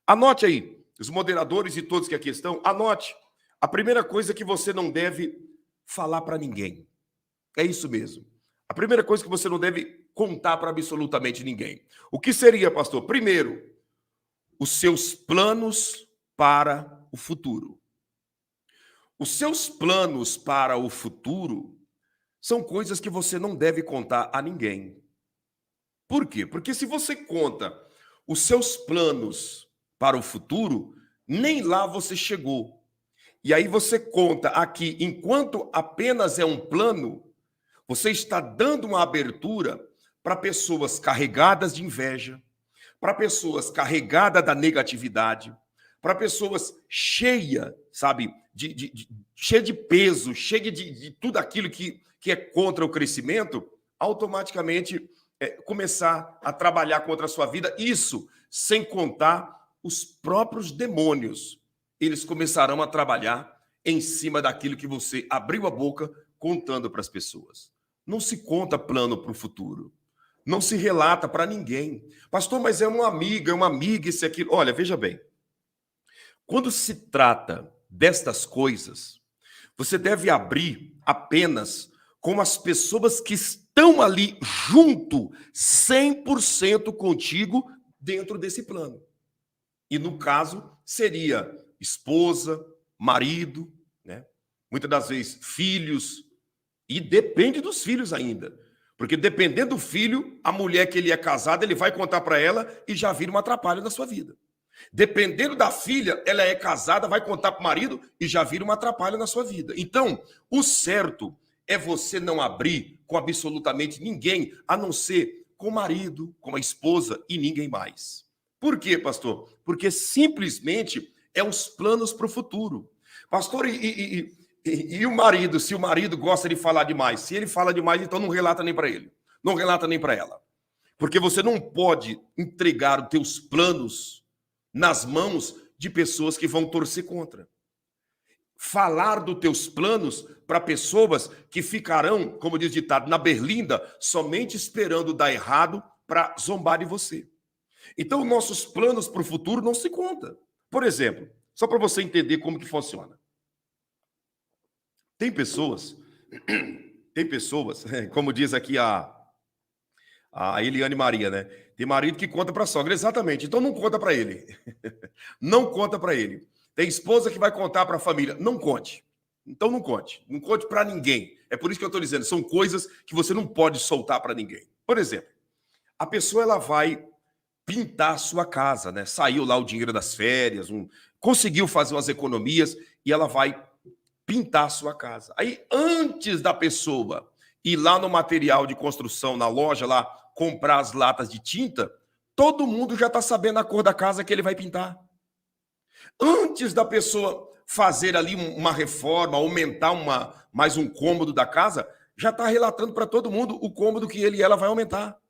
Anote aí, os moderadores e todos que aqui estão, anote. A primeira coisa que você não deve falar para ninguém. É isso mesmo. A primeira coisa que você não deve contar para absolutamente ninguém. O que seria, pastor? Primeiro, os seus planos para o futuro. Os seus planos para o futuro são coisas que você não deve contar a ninguém. Por quê? Porque se você conta os seus planos para o futuro, nem lá você chegou. E aí você conta aqui, enquanto apenas é um plano, você está dando uma abertura para pessoas carregadas de inveja, para pessoas carregadas da negatividade, para pessoas cheias, sabe, cheia de peso, cheia de tudo aquilo que é contra o crescimento, automaticamente começar a trabalhar contra a sua vida. Isso sem contar os próprios demônios. Eles começarão a trabalhar em cima daquilo que você abriu a boca contando para as pessoas. Não se conta plano para o futuro. Não se relata para ninguém. Pastor, mas é uma amiga, isso e aquilo. Olha, veja bem. Quando se trata destas coisas, você deve abrir apenas com as pessoas que estão ali junto, 100% contigo, dentro desse plano. E no caso, seria esposa, marido, né? Muitas das vezes filhos, e depende dos filhos ainda. Porque dependendo do filho, a mulher que ele é casado, ele vai contar para ela e já vira um atrapalho na sua vida. Dependendo da filha, ela é casada, vai contar para o marido e já vira um atrapalho na sua vida. Então, o certo é você não abrir com absolutamente ninguém, a não ser com o marido, com a esposa e ninguém mais. Por quê, pastor? Porque simplesmente é os planos para o futuro. Pastor, e o marido, se o marido gosta de falar demais, se ele fala demais, então não relata nem para ele, não relata nem para ela. Porque você não pode entregar os teus planos nas mãos de pessoas que vão torcer contra. Falar dos teus planos para pessoas que ficarão, como diz o ditado, na berlinda, somente esperando dar errado para zombar de você. Então, nossos planos para o futuro não se contam. Por exemplo, só para você entender como que funciona. Tem pessoas, como diz aqui a Eliane Maria, né? Tem marido que conta para a sogra, exatamente. Então não conta para ele. Não conta para ele. Tem esposa que vai contar para a família. Não conte. Então não conte. Não conte para ninguém. É por isso que eu estou dizendo, são coisas que você não pode soltar para ninguém. Por exemplo, a pessoa ela vai pintar a sua casa, né? Saiu lá o dinheiro das férias, conseguiu fazer umas economias e ela vai pintar a sua casa. Aí, antes da pessoa ir lá no material de construção, na loja lá, comprar as latas de tinta, todo mundo já está sabendo a cor da casa que ele vai pintar. Antes da pessoa fazer ali uma reforma, aumentar mais um cômodo da casa, já está relatando para todo mundo o cômodo que ele e ela vai aumentar,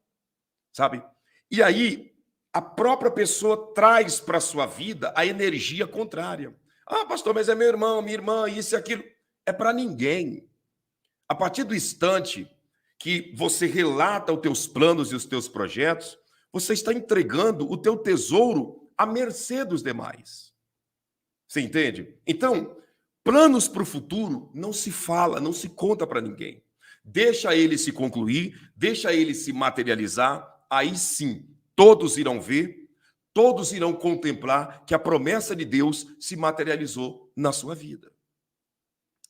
sabe? E aí, a própria pessoa traz para a sua vida a energia contrária. Ah, pastor, mas é meu irmão, minha irmã, isso e aquilo. É para ninguém. A partir do instante que você relata os teus planos e os teus projetos, você está entregando o teu tesouro à mercê dos demais. Você entende? Então, planos para o futuro não se fala, não se conta para ninguém. Deixa ele se concluir, deixa ele se materializar, aí sim, todos irão ver, todos irão contemplar que a promessa de Deus se materializou na sua vida.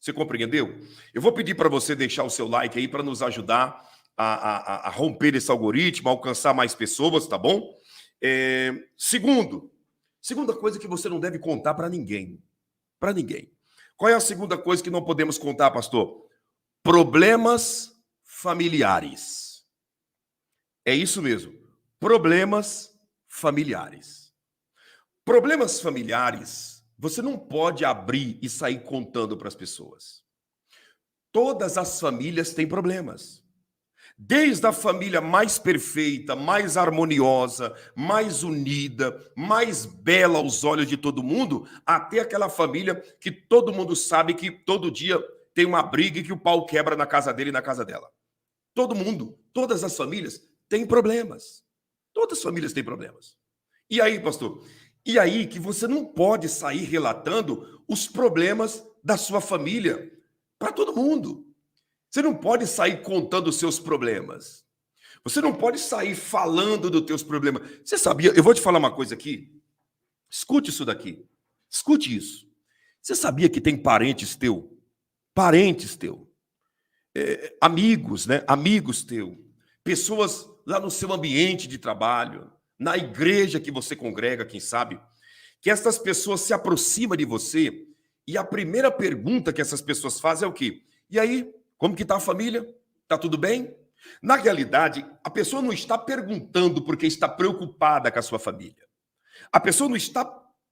Você compreendeu? Eu vou pedir para você deixar o seu like aí para nos ajudar a romper esse algoritmo, a alcançar mais pessoas, tá bom? Segunda coisa que você não deve contar para ninguém. Para ninguém. Qual é a segunda coisa que não podemos contar, pastor? Problemas familiares. É isso mesmo. Problemas familiares. Problemas familiares, você não pode abrir e sair contando para as pessoas. Todas as famílias têm problemas. Desde a família mais perfeita, mais harmoniosa, mais unida, mais bela aos olhos de todo mundo, até aquela família que todo mundo sabe que todo dia tem uma briga e que o pau quebra na casa dele e na casa dela. Todo mundo, todas as famílias têm problemas. Todas as famílias têm problemas. E aí, pastor, E aí que você não pode sair relatando os problemas da sua família para todo mundo. Você não pode sair contando os seus problemas. Você não pode sair falando dos teus problemas. Você sabia? Eu vou te falar uma coisa aqui. Escute isso daqui. Escute isso. Você sabia que tem parentes teu, amigos, né? Amigos teu, pessoas lá no seu ambiente de trabalho, na igreja que você congrega, quem sabe, que essas pessoas se aproximam de você e a primeira pergunta que essas pessoas fazem é o quê? E aí, como que tá a família? Tá tudo bem? Na realidade, a pessoa não está perguntando porque está preocupada com a sua família. A pessoa não está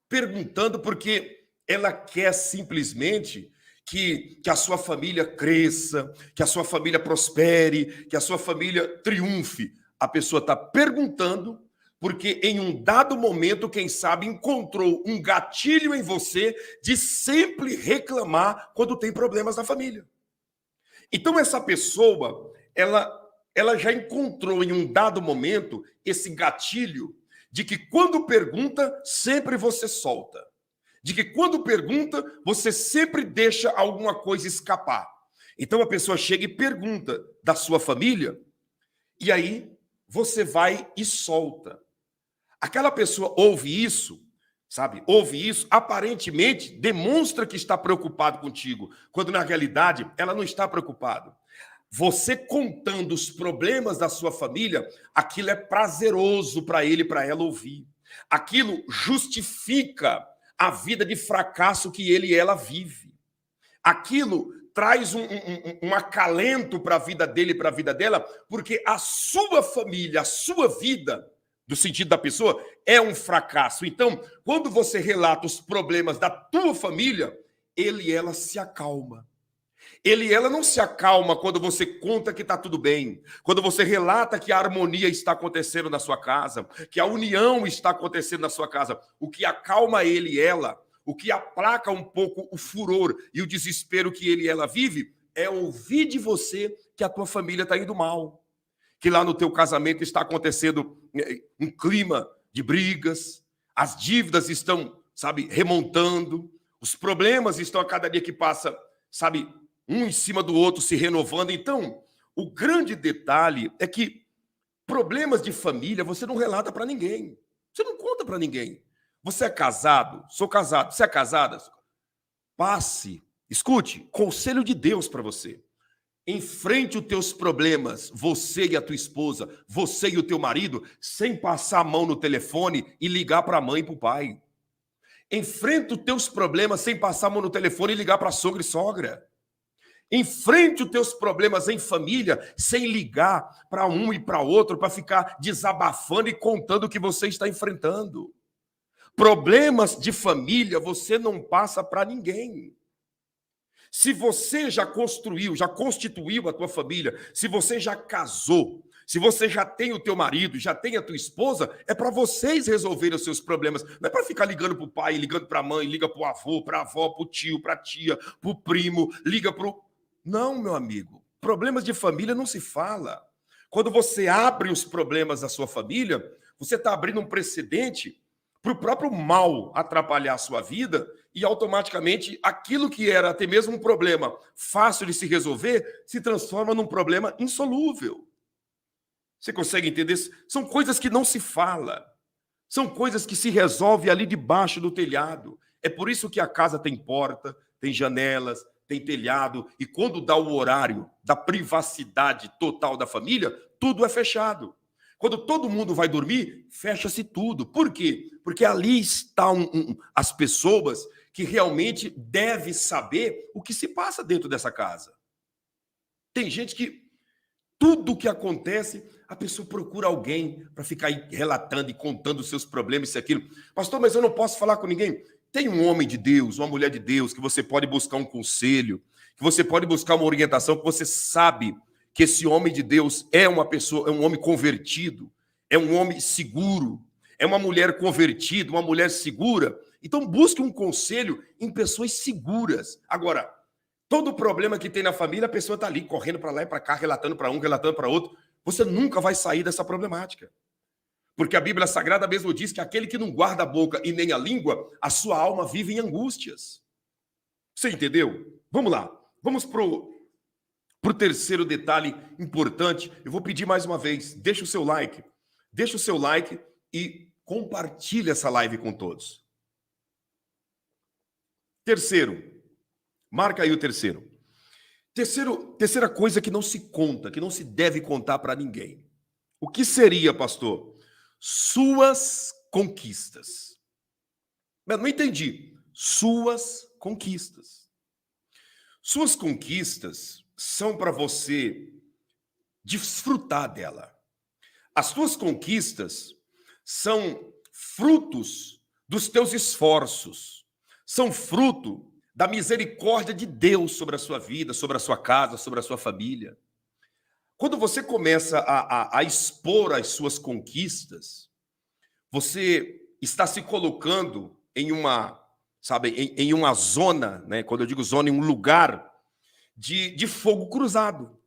perguntando porque ela quer simplesmente que a sua família cresça, que a sua família prospere, que a sua família triunfe. A pessoa está perguntando porque em um dado momento, quem sabe, encontrou um gatilho em você de sempre reclamar quando tem problemas na família. Então essa pessoa, ela já encontrou em um dado momento esse gatilho de que quando pergunta, sempre você solta. De que quando pergunta, você sempre deixa alguma coisa escapar. Então a pessoa chega e pergunta da sua família, e aí você vai e solta. Aquela pessoa ouve isso, sabe? Ouve isso, aparentemente demonstra que está preocupado contigo, quando na realidade ela não está preocupada. Você contando os problemas da sua família, aquilo é prazeroso para ele, para ela ouvir. Aquilo justifica a vida de fracasso que ele e ela vive. Aquilo traz um acalento para a vida dele e para a vida dela, porque a sua família, a sua vida, do sentido da pessoa, é um fracasso. Então, quando você relata os problemas da tua família, ele e ela se acalma. Ele e ela não se acalma quando você conta que está tudo bem, quando você relata que a harmonia está acontecendo na sua casa, que a união está acontecendo na sua casa. O que acalma ele e ela, o que aplaca um pouco o furor e o desespero que ele e ela vive, é ouvir de você que a tua família está indo mal, que lá no teu casamento está acontecendo um clima de brigas, as dívidas estão, sabe, remontando, os problemas estão a cada dia que passa, sabe, um em cima do outro se renovando. Então, o grande detalhe é que problemas de família você não relata para ninguém. Você não conta para ninguém. Você é casado? Sou casado. Você é casada? Passe, escute, conselho de Deus para você. Enfrente os teus problemas, você e a tua esposa, você e o teu marido, sem passar a mão no telefone e ligar para a mãe e para o pai. Enfrente os teus problemas sem passar a mão no telefone e ligar para a sogra e sogra. Enfrente os teus problemas em família sem ligar para um e para outro para ficar desabafando e contando o que você está enfrentando. Problemas de família você não passa para ninguém. Se você já construiu, já constituiu a tua família, se você já casou, se você já tem o teu marido, já tem a tua esposa, é para vocês resolverem os seus problemas. Não é para ficar ligando para o pai, ligando para a mãe, liga para o avô, para a avó, para o tio, para a tia, para o primo, liga para o... Não, meu amigo. Problemas de família não se fala. Quando você abre os problemas da sua família, você está abrindo um precedente para o próprio mal atrapalhar a sua vida e automaticamente aquilo que era até mesmo um problema fácil de se resolver se transforma num problema insolúvel. Você consegue entender? São coisas que não se fala. São coisas que se resolvem ali debaixo do telhado. É por isso que a casa tem porta, tem janelas, tem telhado, e quando dá o horário da privacidade total da família, tudo é fechado. Quando todo mundo vai dormir, fecha-se tudo. Por quê? Porque ali estão as pessoas que realmente devem saber o que se passa dentro dessa casa. Tem gente que tudo o que acontece, a pessoa procura alguém para ficar aí relatando e contando os seus problemas, isso e aquilo. Pastor, mas eu não posso falar com ninguém. Tem um homem de Deus, uma mulher de Deus, que você pode buscar um conselho, que você pode buscar uma orientação, que você sabe que esse homem de Deus é uma pessoa, é um homem convertido, é um homem seguro, é uma mulher convertida, uma mulher segura. Então busque um conselho em pessoas seguras. Agora, todo problema que tem na família, a pessoa está ali, correndo para lá e para cá, relatando para um, relatando para outro. Você nunca vai sair dessa problemática. Porque a Bíblia Sagrada mesmo diz que aquele que não guarda a boca e nem a língua, a sua alma vive em angústias. Você entendeu? Vamos lá. Vamos pro terceiro detalhe importante. Eu vou pedir mais uma vez, deixa o seu like. Deixa o seu like e compartilha essa live com todos. Terceiro, marca aí o terceiro. Terceira coisa que não se conta, que não se deve contar para ninguém. O que seria, pastor? Suas conquistas. Não entendi. Suas conquistas. Suas conquistas são para você desfrutar dela. As suas conquistas são frutos dos teus esforços. São fruto da misericórdia de Deus sobre a sua vida, sobre a sua casa, sobre a sua família. Quando você começa a expor as suas conquistas, você está se colocando em uma, em uma zona, né? Quando eu digo zona, em um lugar de fogo cruzado.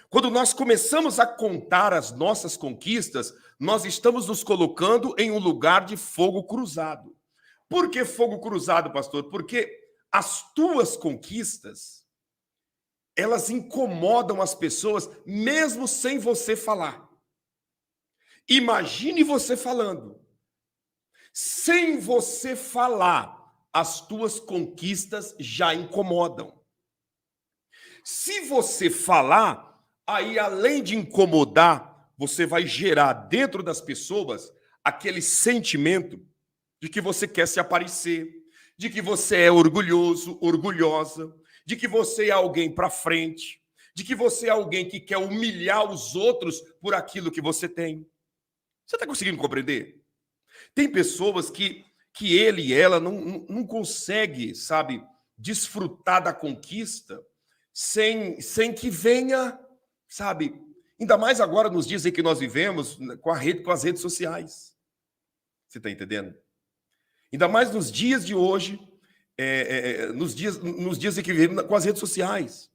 Quando nós começamos a contar as nossas conquistas, nós estamos nos colocando em um lugar de fogo cruzado. Por que fogo cruzado, pastor? Porque as tuas conquistas, elas incomodam as pessoas mesmo sem você falar. Imagine você falando. Sem você falar, as tuas conquistas já incomodam. Se você falar, aí além de incomodar, você vai gerar dentro das pessoas aquele sentimento de que você quer se aparecer, de que você é orgulhoso, orgulhosa, de que você é alguém para frente, de que você é alguém que quer humilhar os outros por aquilo que você tem. Você está conseguindo compreender? Tem pessoas que ele e ela não conseguem, desfrutar da conquista sem que venha, ainda mais agora nos dias em que nós vivemos com as redes sociais. Você está entendendo? Ainda mais nos dias de hoje, nos dias em que vivemos com as redes sociais.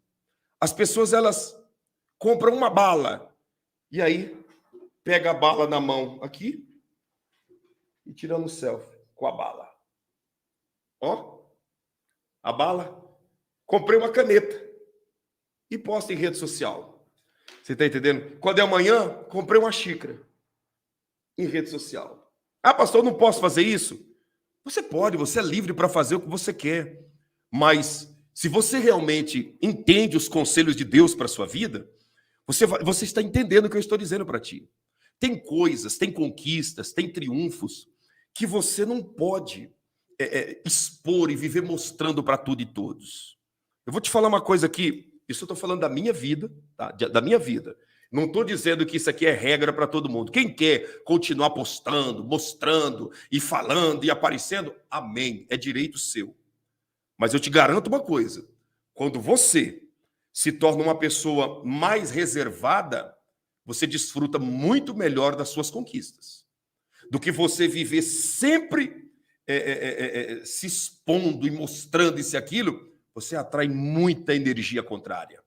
As pessoas, elas compram uma bala e aí pega a bala na mão aqui e tirando um selfie com a bala. Ó, a bala. Comprei uma caneta e posto em rede social. Você está entendendo? Quando é amanhã, comprei uma xícara em rede social. Ah, pastor, eu não posso fazer isso? Você pode, você é livre para fazer o que você quer. Mas se você realmente entende os conselhos de Deus para a sua vida, você está entendendo o que eu estou dizendo para ti. Tem coisas, tem conquistas, tem triunfos que você não pode expor e viver mostrando para tudo e todos. Eu vou te falar uma coisa aqui, isso eu estou falando da minha vida, tá? Da minha vida. Não estou dizendo que isso aqui é regra para todo mundo. Quem quer continuar postando, mostrando e falando e aparecendo, amém, é direito seu. Mas eu te garanto uma coisa, quando você se torna uma pessoa mais reservada, você desfruta muito melhor das suas conquistas. Do que você viver sempre se expondo e mostrando isso e aquilo, você atrai muita energia contrária.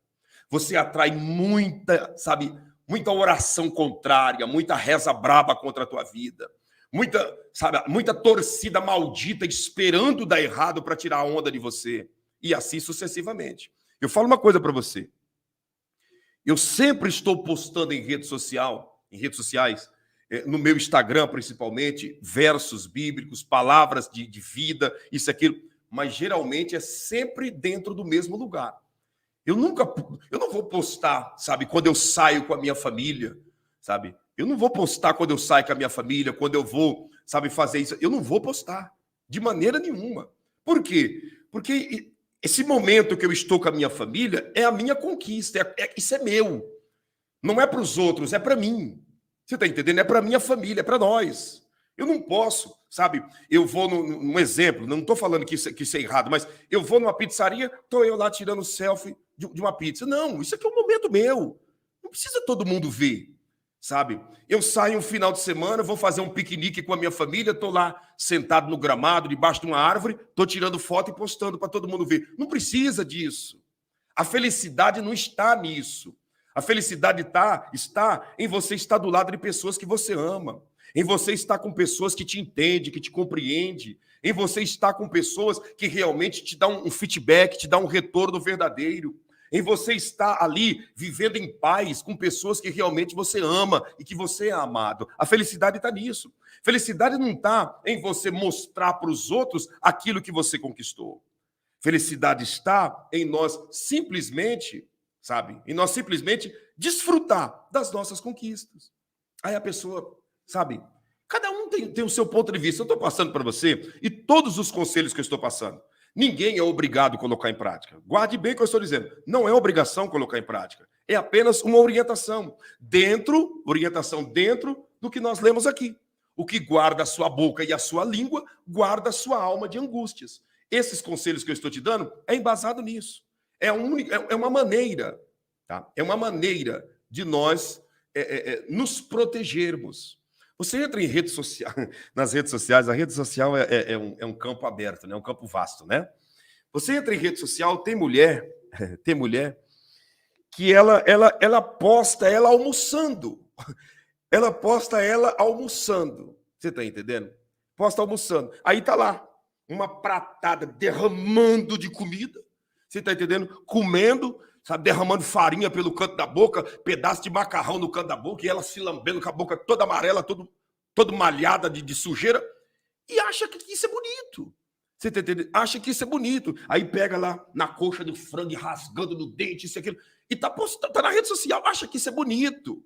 Você atrai muita oração contrária, muita reza braba contra a tua vida. Muita torcida maldita esperando dar errado para tirar a onda de você. E assim sucessivamente. Eu falo uma coisa para você. Eu sempre estou postando em redes sociais, no meu Instagram principalmente, versos bíblicos, palavras de vida, isso e aquilo, mas geralmente é sempre dentro do mesmo lugar. Eu não vou postar, quando eu saio com a minha família, Eu não vou postar quando eu saio com a minha família, quando eu vou, fazer isso. Eu não vou postar, de maneira nenhuma. Por quê? Porque esse momento que eu estou com a minha família é a minha conquista, isso é meu. Não é para os outros, é para mim. Você está entendendo? É para a minha família, é para nós. Eu não posso, Eu vou num exemplo, não estou falando que isso é errado, mas eu vou numa pizzaria, estou eu lá tirando selfie de uma pizza. Não, isso aqui é um momento meu. Não precisa todo mundo ver, Eu saio um final de semana, vou fazer um piquenique com a minha família, estou lá sentado no gramado, debaixo de uma árvore, estou tirando foto e postando para todo mundo ver. Não precisa disso. A felicidade não está nisso. A felicidade está em você estar do lado de pessoas que você ama. em você estar com pessoas que te entendem, que te compreendem, em você estar com pessoas que realmente te dão um feedback, te dão um retorno verdadeiro, em você estar ali vivendo em paz com pessoas que realmente você ama e que você é amado. A felicidade está nisso. Felicidade não está em você mostrar para os outros aquilo que você conquistou. Felicidade está em nós simplesmente, sabe, em nós simplesmente desfrutar das nossas conquistas. Aí a pessoa, sabe, cada um tem o seu ponto de vista. Eu estou passando para você e todos os conselhos que eu estou passando, ninguém é obrigado a colocar em prática. Guarde bem o que eu estou dizendo. Não é obrigação colocar em prática. É apenas uma orientação dentro do que nós lemos aqui. O que guarda a sua boca e a sua língua, guarda a sua alma de angústias. Esses conselhos que eu estou te dando é embasado nisso. É uma maneira, tá? É uma maneira de nós nos protegermos. Você entra em rede social, nas redes sociais, a rede social é um campo aberto, né? Um campo vasto, né? Você entra em rede social, tem mulher que ela posta ela almoçando. Ela posta ela almoçando. Você está entendendo? Posta almoçando. Aí tá lá, uma pratada derramando de comida. Você está entendendo? Comendo, sabe, derramando farinha pelo canto da boca, pedaço de macarrão no canto da boca, e ela se lambendo com a boca toda amarela, todo malhada de sujeira, e acha que isso é bonito. Você está entendendo? Acha que isso é bonito. Aí pega lá na coxa do frango, rasgando no dente, isso e aquilo, e tá na rede social, acha que isso é bonito.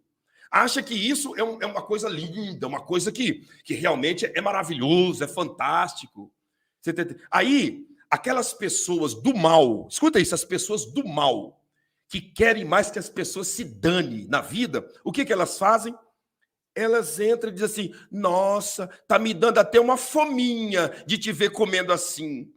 Acha que isso é uma coisa linda, uma coisa que realmente é maravilhoso, é fantástico. Você tá entendendo? Aí, aquelas pessoas do mal, escuta isso, as pessoas do mal, que querem mais que as pessoas se danem na vida, o que elas fazem? Elas entram e dizem assim, nossa, tá me dando até uma fominha de te ver comendo assim.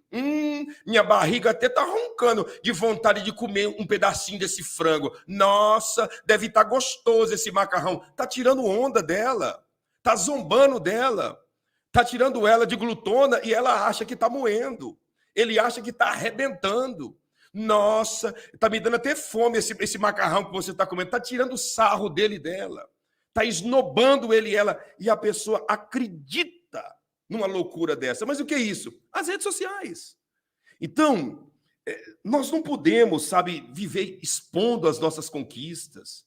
Minha barriga até tá roncando de vontade de comer um pedacinho desse frango. Nossa, deve estar gostoso esse macarrão. Tá tirando onda dela, tá zombando dela, tá tirando ela de glutona e ela acha que tá moendo. Ele acha que tá arrebentando. Nossa, tá me dando até fome esse macarrão que você tá comendo. Tá tirando sarro dele e dela. Está esnobando ele e ela, e a pessoa acredita numa loucura dessa. Mas o que é isso? As redes sociais. Então, nós não podemos, sabe, viver expondo as nossas conquistas,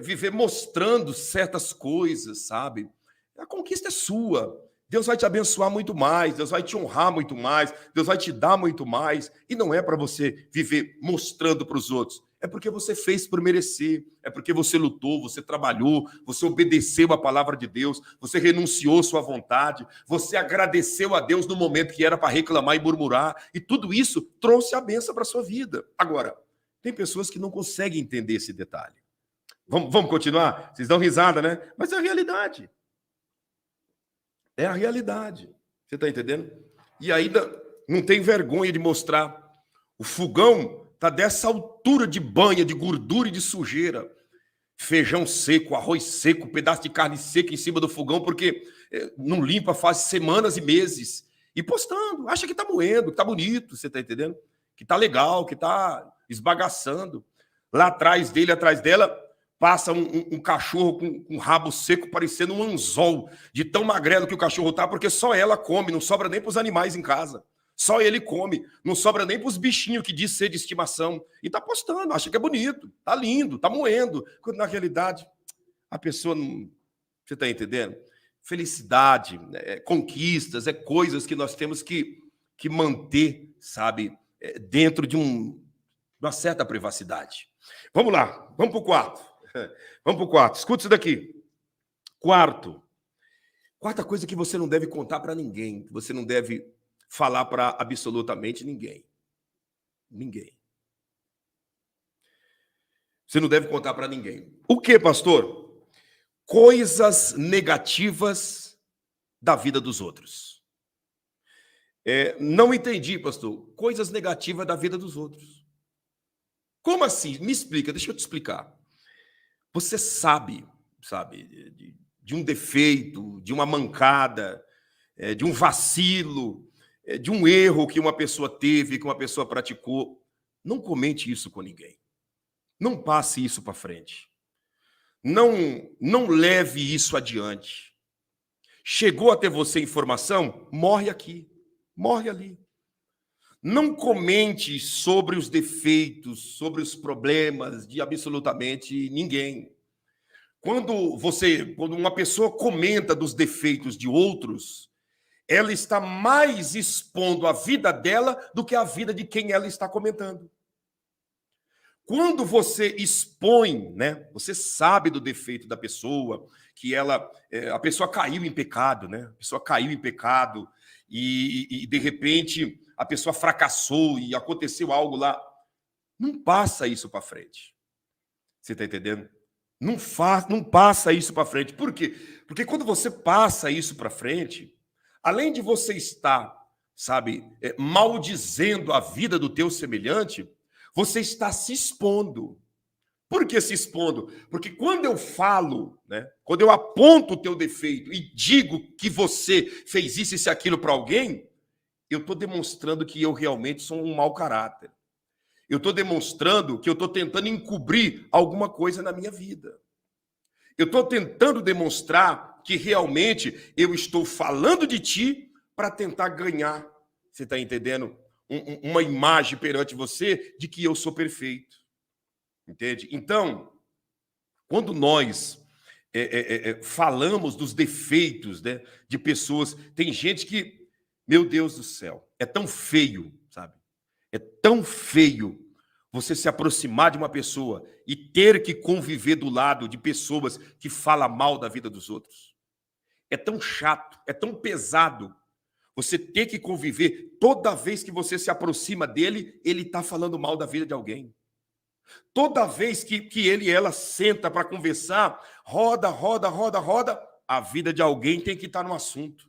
viver mostrando certas coisas, sabe? A conquista é sua. Deus vai te abençoar muito mais, Deus vai te honrar muito mais, Deus vai te dar muito mais. E não é para você viver mostrando para os outros. É porque você fez por merecer, é porque você lutou, você trabalhou, você obedeceu a palavra de Deus, você renunciou sua vontade, você agradeceu a Deus no momento que era para reclamar e murmurar, e tudo isso trouxe a bênção para a sua vida. Agora, tem pessoas que não conseguem entender esse detalhe. Vamos continuar? Vocês dão risada, né? Mas é a realidade. É a realidade. Você está entendendo? E ainda não tem vergonha de mostrar. O fogão está dessa altura de banha, de gordura e de sujeira. Feijão seco, arroz seco, pedaço de carne seca em cima do fogão, porque não limpa faz semanas e meses. E postando, acha que está moendo, que está bonito, você está entendendo? Que está legal, que está esbagaçando. Lá atrás dele, atrás dela, passa um cachorro com um rabo seco, parecendo um anzol, de tão magrelo que o cachorro está, porque só ela come, não sobra nem para os animais em casa. Só ele come, não sobra nem para os bichinhos que diz ser de estimação. E está postando, acha que é bonito, está lindo, está moendo. Quando na realidade a pessoa não... Você está entendendo? Felicidade, conquistas, coisas que nós temos que manter, sabe, dentro de uma certa privacidade. Vamos lá, vamos para o quarto. Vamos para o quarto. Escuta isso daqui. Quarta coisa que você não deve contar para ninguém, que você não deve falar para absolutamente ninguém. Ninguém. Você não deve contar para ninguém. O que, pastor? Coisas negativas da vida dos outros. Não entendi, pastor. Coisas negativas da vida dos outros. Como assim? Me explica, deixa eu te explicar. Você sabe, de um defeito, de uma mancada, de um vacilo, de um erro que uma pessoa teve, que uma pessoa praticou. Não comente isso com ninguém. Não passe isso para frente. Não leve isso adiante. Chegou até você informação, morre aqui, morre ali. Não comente sobre os defeitos, sobre os problemas de absolutamente ninguém. Quando uma pessoa comenta dos defeitos de outros, ela está mais expondo a vida dela do que a vida de quem ela está comentando. Quando você expõe, né, você sabe do defeito da pessoa, que a pessoa caiu em pecado, né? A pessoa caiu em pecado e de repente a pessoa fracassou e aconteceu algo lá. Não passa isso para frente. Você está entendendo? Não passa isso para frente. Por quê? Porque quando você passa isso para frente, além de você estar, sabe, maldizendo a vida do teu semelhante, você está se expondo. Por que se expondo? Porque quando eu falo, né, quando eu aponto o teu defeito e digo que você fez isso e aquilo para alguém, eu estou demonstrando que eu realmente sou um mau caráter. Eu estou demonstrando que eu estou tentando encobrir alguma coisa na minha vida. Eu estou tentando demonstrar que realmente eu estou falando de ti para tentar ganhar, você está entendendo? Uma imagem perante você de que eu sou perfeito. Entende? Então, quando nós falamos dos defeitos, né, de pessoas, tem gente que, meu Deus do céu, é tão feio, sabe? É tão feio você se aproximar de uma pessoa e ter que conviver do lado de pessoas que falam mal da vida dos outros. É tão chato, é tão pesado você ter que conviver toda vez que você se aproxima dele, ele está falando mal da vida de alguém. Toda vez que ele e ela senta para conversar, roda, a vida de alguém tem que estar no assunto.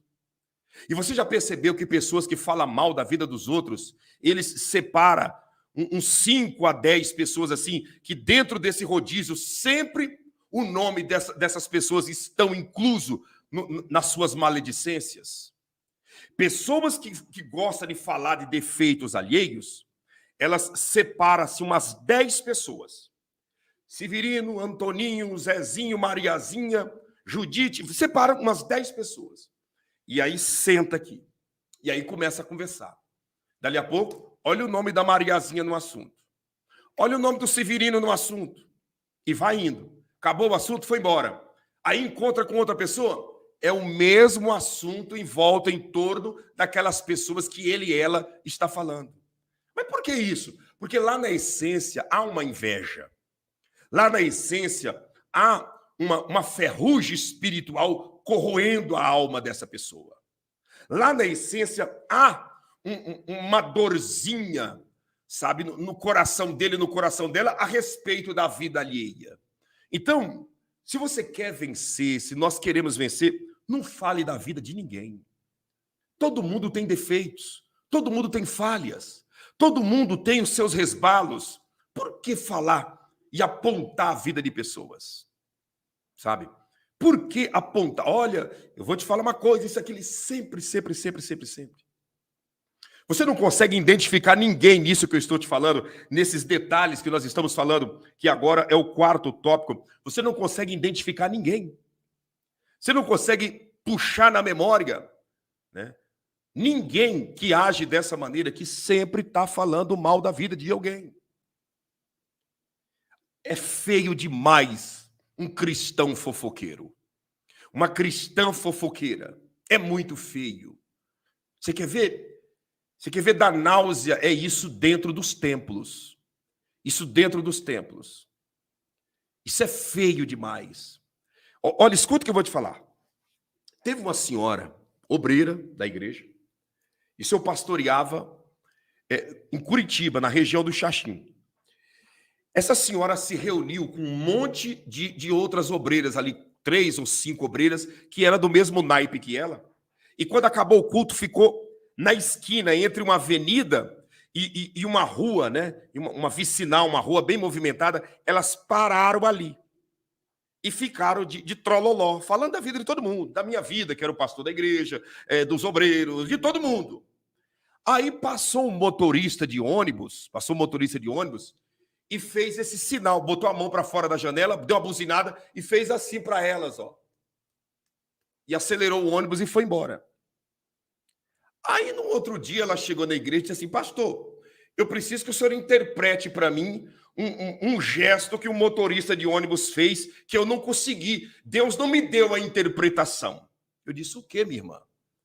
E você já percebeu que pessoas que falam mal da vida dos outros, eles separam uns 5 a 10 pessoas assim, que dentro desse rodízio sempre o nome dessas pessoas estão incluso nas suas maledicências? Pessoas que gostam de falar de defeitos alheios, elas separam-se umas 10 pessoas. Severino, Antoninho, Zezinho, Mariazinha, Judite, separa umas 10 pessoas. E aí senta aqui. E aí começa a conversar. Dali a pouco, olha o nome da Mariazinha no assunto. Olha o nome do Severino no assunto. E vai indo. Acabou o assunto, foi embora. Aí encontra com outra pessoa, é o mesmo assunto em volta, em torno daquelas pessoas que ele e ela está falando. Mas por que isso? Porque lá na essência há uma inveja. Lá na essência há uma ferrugem espiritual corroendo a alma dessa pessoa. Lá na essência há uma dorzinha, sabe, no coração dele, no coração dela, a respeito da vida alheia. Então, se você quer vencer, se nós queremos vencer, não fale da vida de ninguém. Todo mundo tem defeitos, todo mundo tem falhas, todo mundo tem os seus resbalos. Por que falar e apontar a vida de pessoas? Sabe? Por que apontar? Olha, eu vou te falar uma coisa, isso aqui sempre. Você não consegue identificar ninguém nisso que eu estou te falando, nesses detalhes que nós estamos falando, que agora é o 4º tópico. Você não consegue identificar ninguém. Você não consegue puxar na memória, né, ninguém que age dessa maneira, que sempre está falando mal da vida de alguém. É feio demais um cristão fofoqueiro. Uma cristã fofoqueira. É muito feio. Você quer ver? Você quer ver da náusea? É isso dentro dos templos. Isso dentro dos templos. Isso é feio demais. Olha, escuta o que eu vou te falar. Teve uma senhora, obreira da igreja, e seu pastoreava em Curitiba, na região do Xaxim. Essa senhora se reuniu com um monte de outras obreiras ali, 3 ou 5 obreiras, que eram do mesmo naipe que ela. E quando acabou o culto, ficou na esquina, entre uma avenida e uma rua, né? Uma vicinal, uma rua bem movimentada. Elas pararam ali e ficaram de trololó, falando da vida de todo mundo, da minha vida, que era o pastor da igreja, dos obreiros, de todo mundo. Aí passou um motorista de ônibus, e fez esse sinal, botou a mão para fora da janela, deu uma buzinada e fez assim para elas, ó. e acelerou o ônibus e foi embora. Aí, no outro dia, ela chegou na igreja e disse assim: pastor, eu preciso que o senhor interprete para mim um gesto que o motorista de ônibus fez que eu não consegui. Deus não me deu a interpretação. Eu disse: o quê, minha irmã?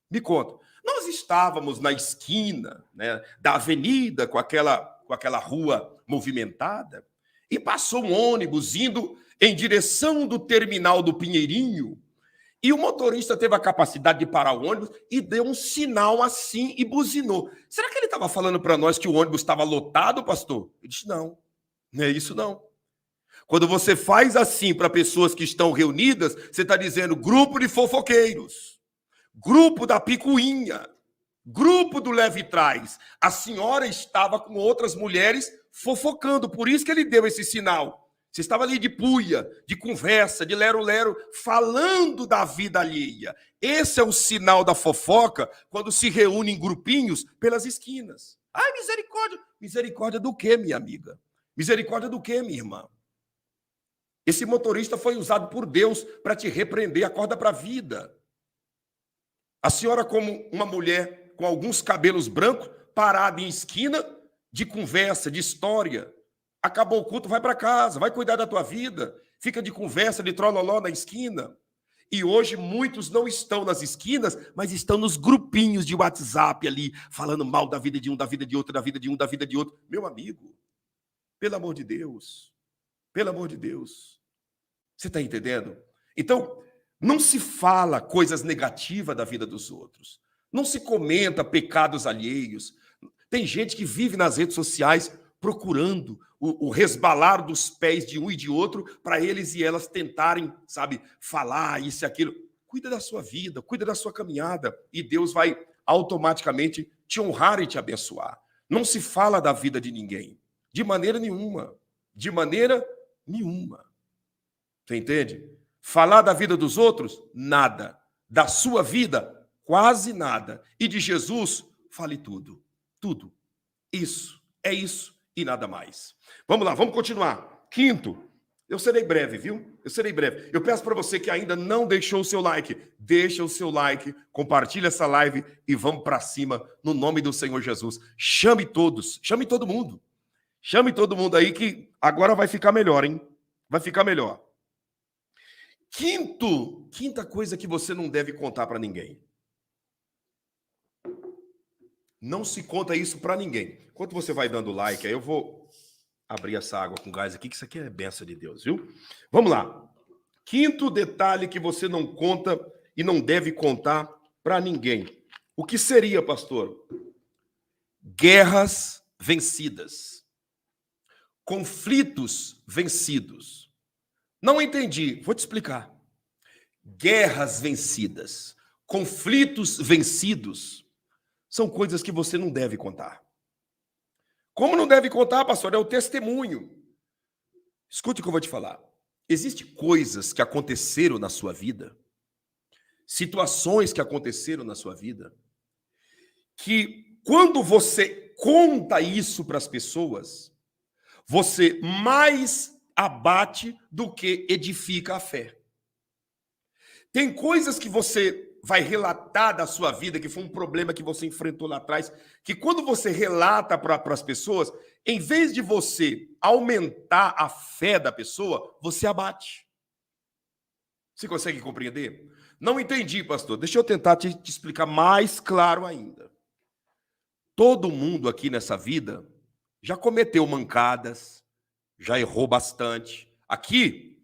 Me conta. Nós estávamos na esquina, né, da avenida com aquela rua movimentada e passou um ônibus indo em direção do terminal do Pinheirinho. E o motorista teve a capacidade de parar o ônibus e deu um sinal assim e buzinou. Será que ele estava falando para nós que o ônibus estava lotado, pastor? Eu disse: não é isso não. Quando você faz assim para pessoas que estão reunidas, você está dizendo grupo de fofoqueiros, grupo da picuinha, grupo do leve trás. A senhora estava com outras mulheres fofocando, por isso que ele deu esse sinal. Você estava ali de puia, de conversa, de lero-lero, falando da vida alheia. Esse é o sinal da fofoca quando se reúne em grupinhos pelas esquinas. Ai, misericórdia! Misericórdia do quê, minha amiga? Misericórdia do quê, minha irmã? Esse motorista foi usado por Deus para te repreender, acorda para a vida. A senhora, como uma mulher com alguns cabelos brancos, parada em esquina, de conversa, de história. Acabou o culto, vai para casa, vai cuidar da tua vida. Fica de conversa, de trololó na esquina. E hoje muitos não estão nas esquinas, mas estão nos grupinhos de WhatsApp ali, falando mal da vida de um, da vida de outro, da vida de um, da vida de outro. Meu amigo, pelo amor de Deus, pelo amor de Deus. Você está entendendo? Então, não se fala coisas negativas da vida dos outros. Não se comenta pecados alheios. Tem gente que vive nas redes sociais procurando o resbalar dos pés de um e de outro para eles e elas tentarem, sabe, falar isso e aquilo. Cuida da sua vida, cuida da sua caminhada e Deus vai automaticamente te honrar e te abençoar. Não se fala da vida de ninguém, de maneira nenhuma, de maneira nenhuma. Você entende? Falar da vida dos outros, nada. Da sua vida, quase nada. E de Jesus, fale tudo. Tudo. Isso, é isso e nada mais. Vamos lá, vamos continuar. Quinto, eu serei breve, viu? Eu serei breve. Eu peço para você que ainda não deixou o seu like, deixa o seu like, compartilha essa live e vamos para cima no nome do Senhor Jesus. Chame todos, chame todo mundo. Chame todo mundo aí que agora vai ficar melhor, hein? Vai ficar melhor. Quinta coisa que você não deve contar para ninguém. Não se conta isso para ninguém. Enquanto você vai dando like, aí eu vou abrir essa água com gás aqui, que isso aqui é bênção de Deus, viu? Vamos lá. Quinto detalhe que você não conta e não deve contar para ninguém. O que seria, pastor? Guerras vencidas. Conflitos vencidos. Não entendi, vou te explicar. Guerras vencidas, conflitos vencidos, são coisas que você não deve contar. Como não deve contar, pastor? É o testemunho. Escute o que eu vou te falar. Existem coisas que aconteceram na sua vida, situações que aconteceram na sua vida, que quando você conta isso para as pessoas, você mais abate do que edifica a fé. Tem coisas que você vai relatar da sua vida, que foi um problema que você enfrentou lá atrás, que quando você relata para as pessoas, em vez de você aumentar a fé da pessoa, você abate. Você consegue compreender? Não entendi, pastor. Deixa eu tentar te explicar mais claro ainda. Todo mundo aqui nessa vida já cometeu mancadas, já errou bastante. Aqui,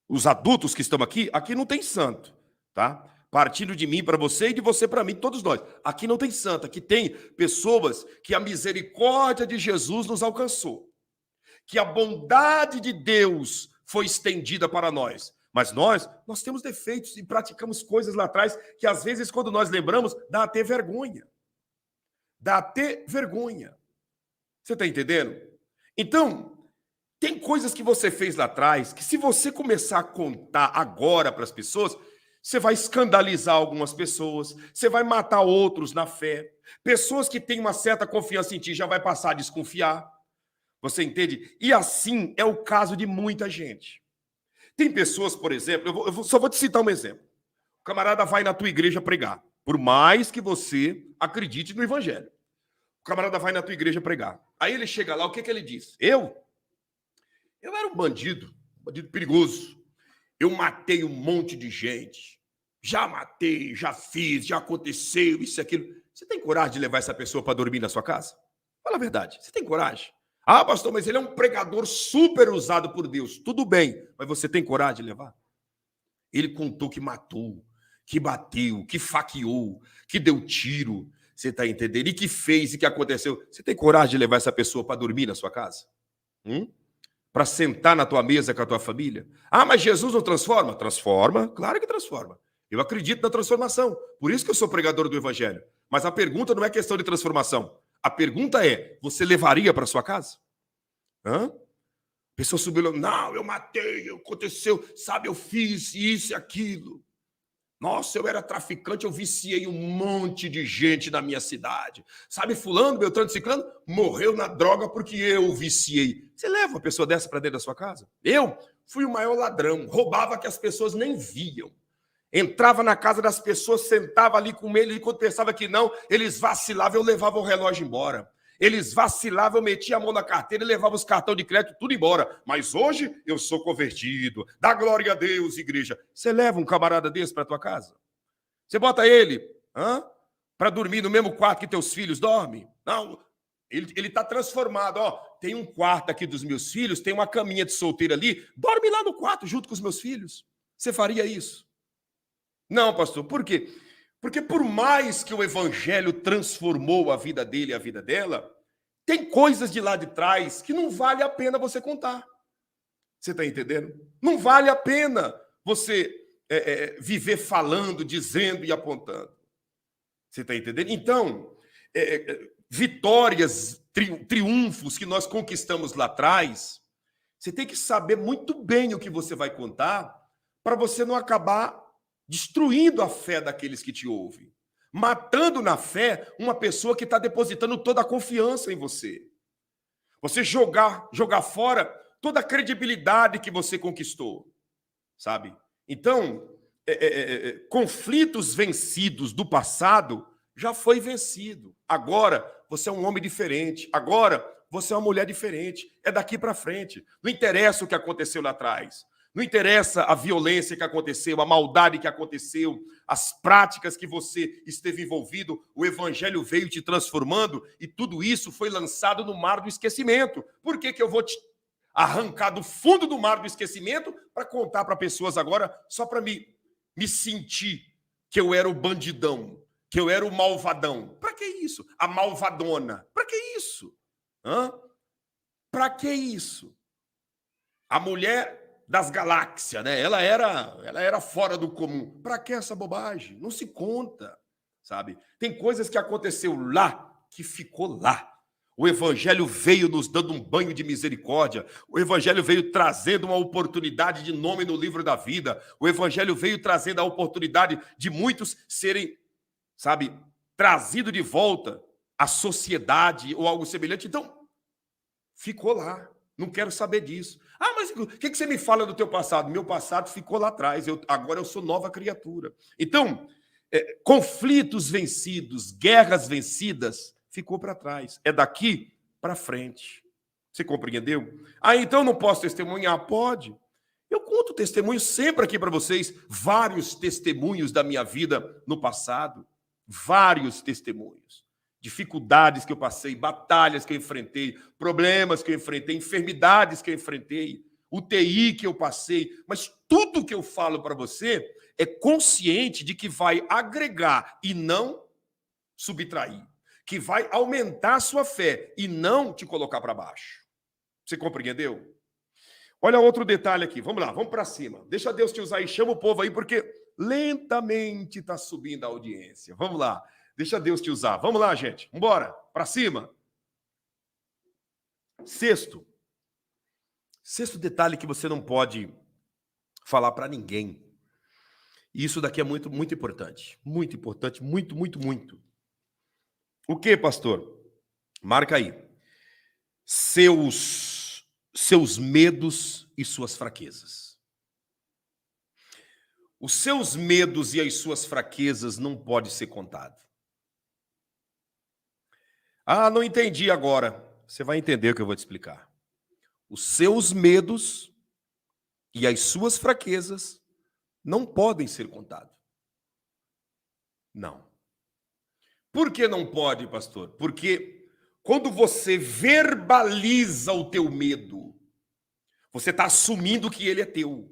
os adultos que estão aqui não tem santo, tá? Partindo de mim para você e de você para mim, todos nós. Aqui não tem santo, aqui tem pessoas que a misericórdia de Jesus nos alcançou, que a bondade de Deus foi estendida para nós. Mas nós temos defeitos e praticamos coisas lá atrás que às vezes quando nós lembramos, dá até vergonha. Dá até vergonha. Você está entendendo? Então, tem coisas que você fez lá atrás que se você começar a contar agora para as pessoas, você vai escandalizar algumas pessoas, você vai matar outros na fé. Pessoas que têm uma certa confiança em ti já vai passar a desconfiar. Você entende? E assim é o caso de muita gente. Tem pessoas, por exemplo, eu só vou te citar um exemplo. O camarada vai na tua igreja pregar, por mais que você acredite no evangelho. O camarada vai na tua igreja pregar. Aí ele chega lá, o que ele diz? Eu era um bandido perigoso. Eu matei um monte de gente. Já matei, já fiz, já aconteceu, isso e aquilo. Você tem coragem de levar essa pessoa para dormir na sua casa? Fala a verdade. Você tem coragem? Ah, pastor, mas ele é um pregador super usado por Deus. Tudo bem, mas você tem coragem de levar? Ele contou que matou, que bateu, que faqueou, que deu tiro. Você está entendendo? E que fez e que aconteceu. Você tem coragem de levar essa pessoa para dormir na sua casa? Para sentar na tua mesa com a tua família? Ah, mas Jesus não transforma? Transforma, claro que transforma. Eu acredito na transformação. Por isso que eu sou pregador do evangelho. Mas a pergunta não é questão de transformação. A pergunta é, você levaria para sua casa? A pessoa subiu, não, eu matei, aconteceu, sabe, eu fiz isso e aquilo. Nossa, eu era traficante, eu viciei um monte de gente na minha cidade. Sabe, fulano, Beltrano, Ciclano, morreu na droga porque eu viciei. Você leva uma pessoa dessa para dentro da sua casa? Eu fui o maior ladrão, roubava que as pessoas nem viam. Entrava na casa das pessoas, sentava ali com ele, e quando pensava que não, eles vacilavam, eu levava o relógio embora. Eles vacilavam, eu metia a mão na carteira e levava os cartões de crédito tudo embora. Mas hoje eu sou convertido. Dá glória a Deus, igreja. Você leva um camarada desse para tua casa? Você bota ele para dormir no mesmo quarto que teus filhos dormem? Não, ele está transformado. Ó, tem um quarto aqui dos meus filhos, tem uma caminha de solteiro ali. Dorme lá no quarto junto com os meus filhos. Você faria isso? Não, pastor. Por quê? Porque por mais que o evangelho transformou a vida dele e a vida dela, tem coisas de lá de trás que não vale a pena você contar. Você está entendendo? Não vale a pena você viver falando, dizendo e apontando. Você está entendendo? Então, vitórias, triunfos que nós conquistamos lá atrás, você tem que saber muito bem o que você vai contar para você não acabar destruindo a fé daqueles que te ouvem, matando na fé uma pessoa que está depositando toda a confiança em você. Você jogar fora toda a credibilidade que você conquistou, sabe? Então, conflitos vencidos do passado já foi vencido. Agora você é um homem diferente. Agora você é uma mulher diferente. É daqui para frente. Não interessa o que aconteceu lá atrás. Não interessa a violência que aconteceu, a maldade que aconteceu, as práticas que você esteve envolvido, o evangelho veio te transformando e tudo isso foi lançado no mar do esquecimento. Por que eu vou te arrancar do fundo do mar do esquecimento para contar para pessoas agora, só para me sentir que eu era o bandidão, que eu era o malvadão? Para que isso? A malvadona. Para que isso? Para que isso? A mulher das galáxias, né? Ela era fora do comum. Para que essa bobagem? Não se conta, sabe? Tem coisas que aconteceu lá que ficou lá. O evangelho veio nos dando um banho de misericórdia. O evangelho veio trazendo uma oportunidade de nome no livro da vida. O evangelho veio trazendo a oportunidade de muitos serem, sabe, trazidos de volta à sociedade ou algo semelhante. Então, ficou lá. Não quero saber disso. Ah, mas o que você me fala do teu passado? Meu passado ficou lá atrás. Agora eu sou nova criatura. Então, conflitos vencidos, guerras vencidas, ficou para trás. É daqui para frente. Você compreendeu? Ah, então não posso testemunhar? Pode. Eu conto testemunho sempre aqui para vocês. Vários testemunhos da minha vida no passado. Vários testemunhos. Dificuldades que eu passei, batalhas que eu enfrentei, problemas que eu enfrentei, enfermidades que eu enfrentei, UTI que eu passei. Mas tudo que eu falo para você é consciente de que vai agregar e não subtrair, que vai aumentar a sua fé e não te colocar para baixo. Você compreendeu? Olha outro detalhe aqui. Vamos lá, vamos para cima. Deixa Deus te usar e chama o povo aí, porque lentamente está subindo a audiência. Vamos lá. Deixa Deus te usar. Vamos lá, gente. Vamos embora. Para cima. Sexto detalhe que você não pode falar para ninguém. E isso daqui é muito, muito importante. Muito importante. Muito, muito, muito. O que, pastor? Marca aí. Seus medos e suas fraquezas. Os seus medos e as suas fraquezas não podem ser contados. Ah, não entendi agora. Você vai entender o que eu vou te explicar. Os seus medos e as suas fraquezas não podem ser contados. Não. Por que não pode, pastor? Porque quando você verbaliza o teu medo, você está assumindo que ele é teu.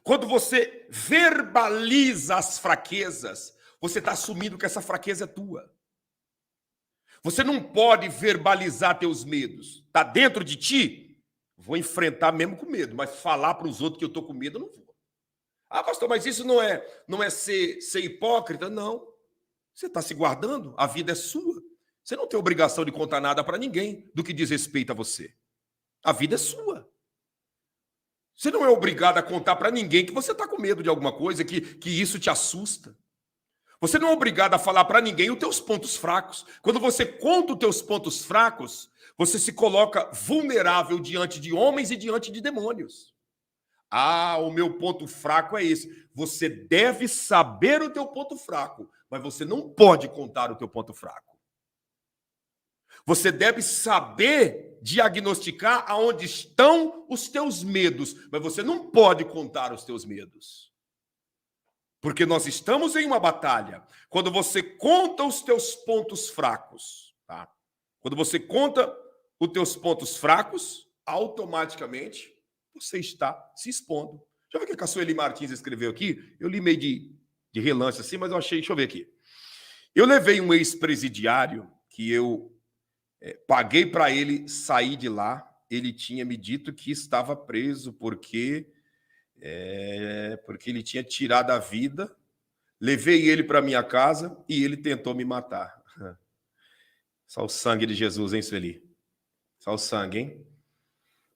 Quando você verbaliza as fraquezas, você está assumindo que essa fraqueza é tua. Você não pode verbalizar teus medos. Está dentro de ti? Vou enfrentar mesmo com medo, mas falar para os outros que eu estou com medo, eu não vou. Ah, pastor, mas isso não é ser hipócrita? Não. Você está se guardando, a vida é sua. Você não tem obrigação de contar nada para ninguém do que diz respeito a você. A vida é sua. Você não é obrigado a contar para ninguém que você está com medo de alguma coisa, que isso te assusta. Você não é obrigado a falar para ninguém os teus pontos fracos. Quando você conta os teus pontos fracos, você se coloca vulnerável diante de homens e diante de demônios. Ah, o meu ponto fraco é esse. Você deve saber o teu ponto fraco, mas você não pode contar o teu ponto fraco. Você deve saber diagnosticar aonde estão os teus medos, mas você não pode contar os teus medos. Porque nós estamos em uma batalha. Quando você conta os teus pontos fracos, tá? Quando você conta os teus pontos fracos, automaticamente você está se expondo. Deixa eu ver o que a Sueli Martins escreveu aqui. Eu li meio de relance assim, mas eu achei... Deixa eu ver aqui. Eu levei um ex-presidiário que eu paguei para ele sair de lá. Ele tinha me dito que estava preso porque ele tinha tirado a vida. Levei ele para minha casa e ele tentou me matar. Só o sangue de Jesus, hein, Sueli? Só o sangue, hein?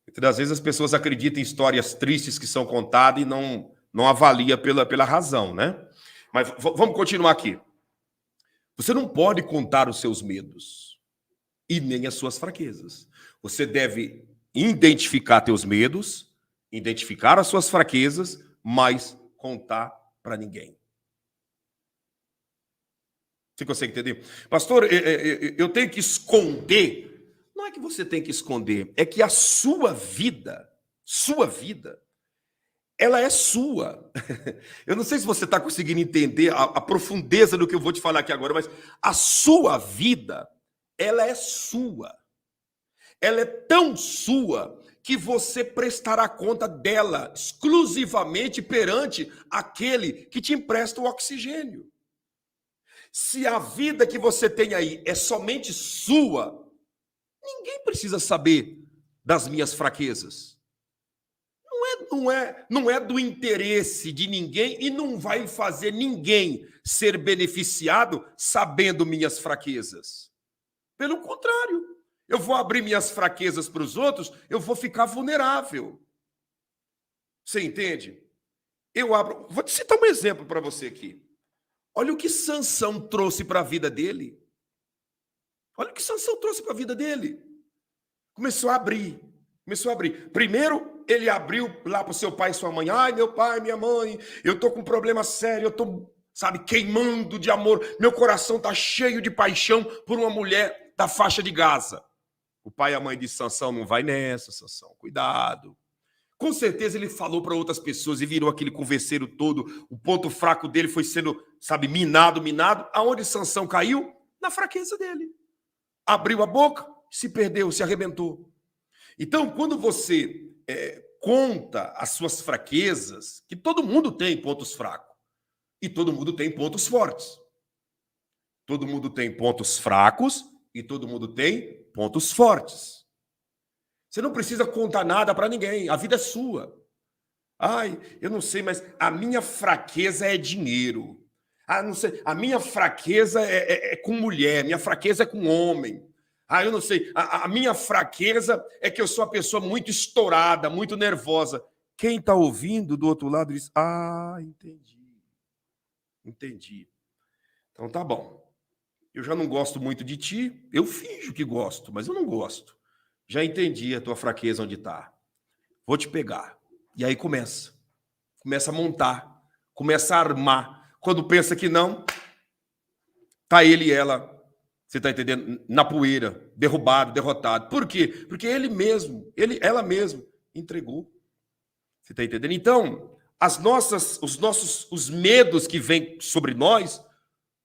Muitas das vezes as pessoas acreditam em histórias tristes que são contadas e não avalia pela razão, né? Mas vamos continuar aqui. Você não pode contar os seus medos e nem as suas fraquezas. Você deve identificar teus medos, identificar as suas fraquezas, mas contar para ninguém. Você consegue entender? Pastor, eu tenho que esconder. Não é que você tem que esconder, é que a sua vida, ela é sua. Eu não sei se você está conseguindo entender a profundeza do que eu vou te falar aqui agora, mas a sua vida, ela é sua. Ela é tão sua que você prestará conta dela exclusivamente perante aquele que te empresta o oxigênio. Se a vida que você tem aí é somente sua, ninguém precisa saber das minhas fraquezas. Não é do interesse de ninguém e não vai fazer ninguém ser beneficiado sabendo minhas fraquezas. Pelo contrário, eu vou abrir minhas fraquezas para os outros, eu vou ficar vulnerável. Você entende? Vou te citar um exemplo para você aqui. Olha o que Sansão trouxe para a vida dele. Olha o que Sansão trouxe para a vida dele. Começou a abrir. Primeiro, ele abriu lá para o seu pai e sua mãe. Ai, meu pai, minha mãe, eu estou com um problema sério, eu estou, queimando de amor. Meu coração está cheio de paixão por uma mulher da faixa de Gaza. O pai e a mãe disse, Sansão, não vai nessa, Sansão, cuidado. Com certeza ele falou para outras pessoas e virou aquele converseiro todo. O ponto fraco dele foi sendo, minado. Aonde Sansão caiu? Na fraqueza dele. Abriu a boca, se perdeu, se arrebentou. Então, quando você conta as suas fraquezas, que todo mundo tem pontos fracos e todo mundo tem pontos fortes. Todo mundo tem pontos fracos e todo mundo tem pontos fortes. Você não precisa contar nada para ninguém, a vida é sua. Ai, eu não sei, mas a minha fraqueza é dinheiro. Ah, não sei, a minha fraqueza é com mulher, minha fraqueza é com homem. Ah, eu não sei, a minha fraqueza é que eu sou uma pessoa muito estourada, muito nervosa. Quem está ouvindo do outro lado diz, entendi. Então tá bom. Eu já não gosto muito de ti, eu finjo que gosto, mas eu não gosto. Já entendi a tua fraqueza onde está. Vou te pegar. E aí começa a montar. Começa a armar. Quando pensa que não, tá ele e ela, você está entendendo? Na poeira, derrubado, derrotado. Por quê? Porque ela mesma entregou. Você está entendendo? Então, os medos que vêm sobre nós,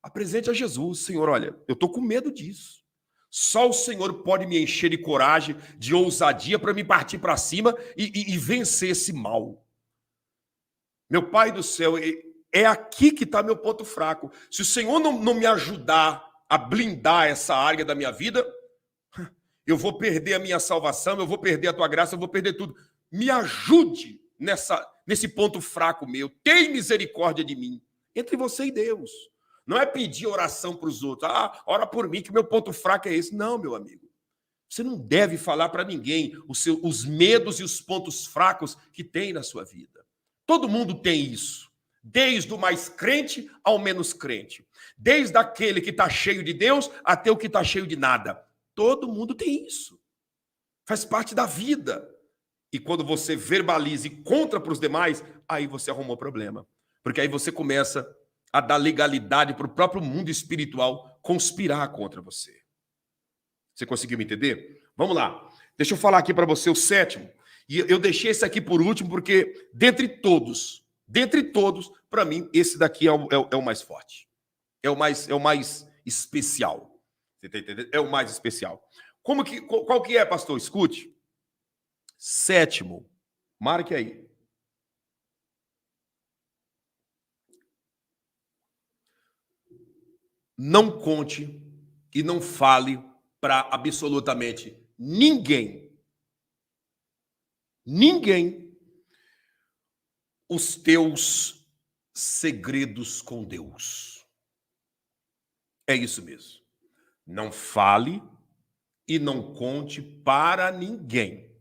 apresente a Jesus. Senhor, olha, eu estou com medo disso. Só o Senhor pode me encher de coragem, de ousadia para me partir para cima e vencer esse mal. Meu Pai do céu, é aqui que está meu ponto fraco. Se o Senhor não me ajudar a blindar essa área da minha vida, eu vou perder a minha salvação, eu vou perder a tua graça, eu vou perder tudo. Me ajude nesse ponto fraco meu. Tem misericórdia de mim. Entre você e Deus. Não é pedir oração para os outros. Ora por mim que meu ponto fraco é esse. Não, meu amigo. Você não deve falar para ninguém os medos e os pontos fracos que tem na sua vida. Todo mundo tem isso. Desde o mais crente ao menos crente. Desde aquele que está cheio de Deus até o que está cheio de nada. Todo mundo tem isso. Faz parte da vida. E quando você verbaliza e contra para os demais, aí você arrumou problema. Porque aí você começa a dar legalidade para o próprio mundo espiritual conspirar contra você. Você conseguiu me entender? Vamos lá. Deixa eu falar aqui para você o sétimo. E eu deixei esse aqui por último porque, dentre todos, para mim, esse daqui é o mais forte. É o mais especial. Você está entendendo? É o mais especial. Qual que é, pastor? Escute. Sétimo. Marque aí. Não conte e não fale para absolutamente ninguém os teus segredos com Deus. É isso mesmo. Não fale e não conte para ninguém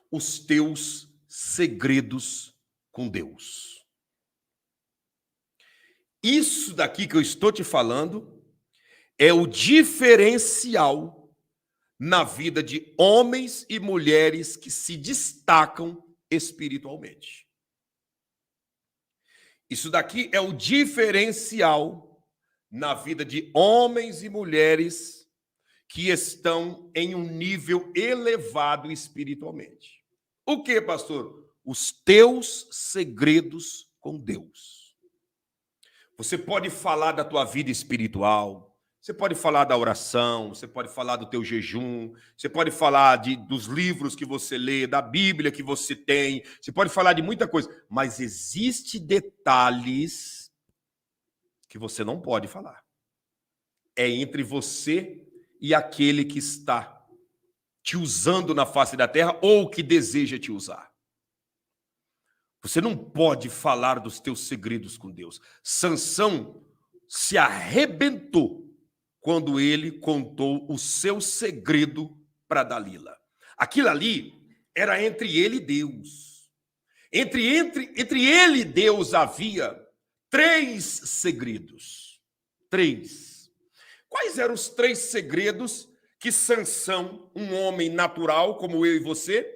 os teus segredos com Deus. Isso daqui que eu estou te falando é o diferencial na vida de homens e mulheres que se destacam espiritualmente. Isso daqui é o diferencial na vida de homens e mulheres que estão em um nível elevado espiritualmente. O que, pastor? Os teus segredos com Deus. Você pode falar da tua vida espiritual, você pode falar da oração, você pode falar do teu jejum, você pode falar dos livros que você lê, da Bíblia que você tem, você pode falar de muita coisa, mas existem detalhes que você não pode falar. É entre você e aquele que está te usando na face da terra ou que deseja te usar. Você não pode falar dos teus segredos com Deus. Sansão se arrebentou quando ele contou o seu segredo para Dalila. Aquilo ali era entre ele e Deus. Entre ele e Deus havia 3 segredos. 3. Quais eram os 3 segredos que Sansão, um homem natural como eu e você,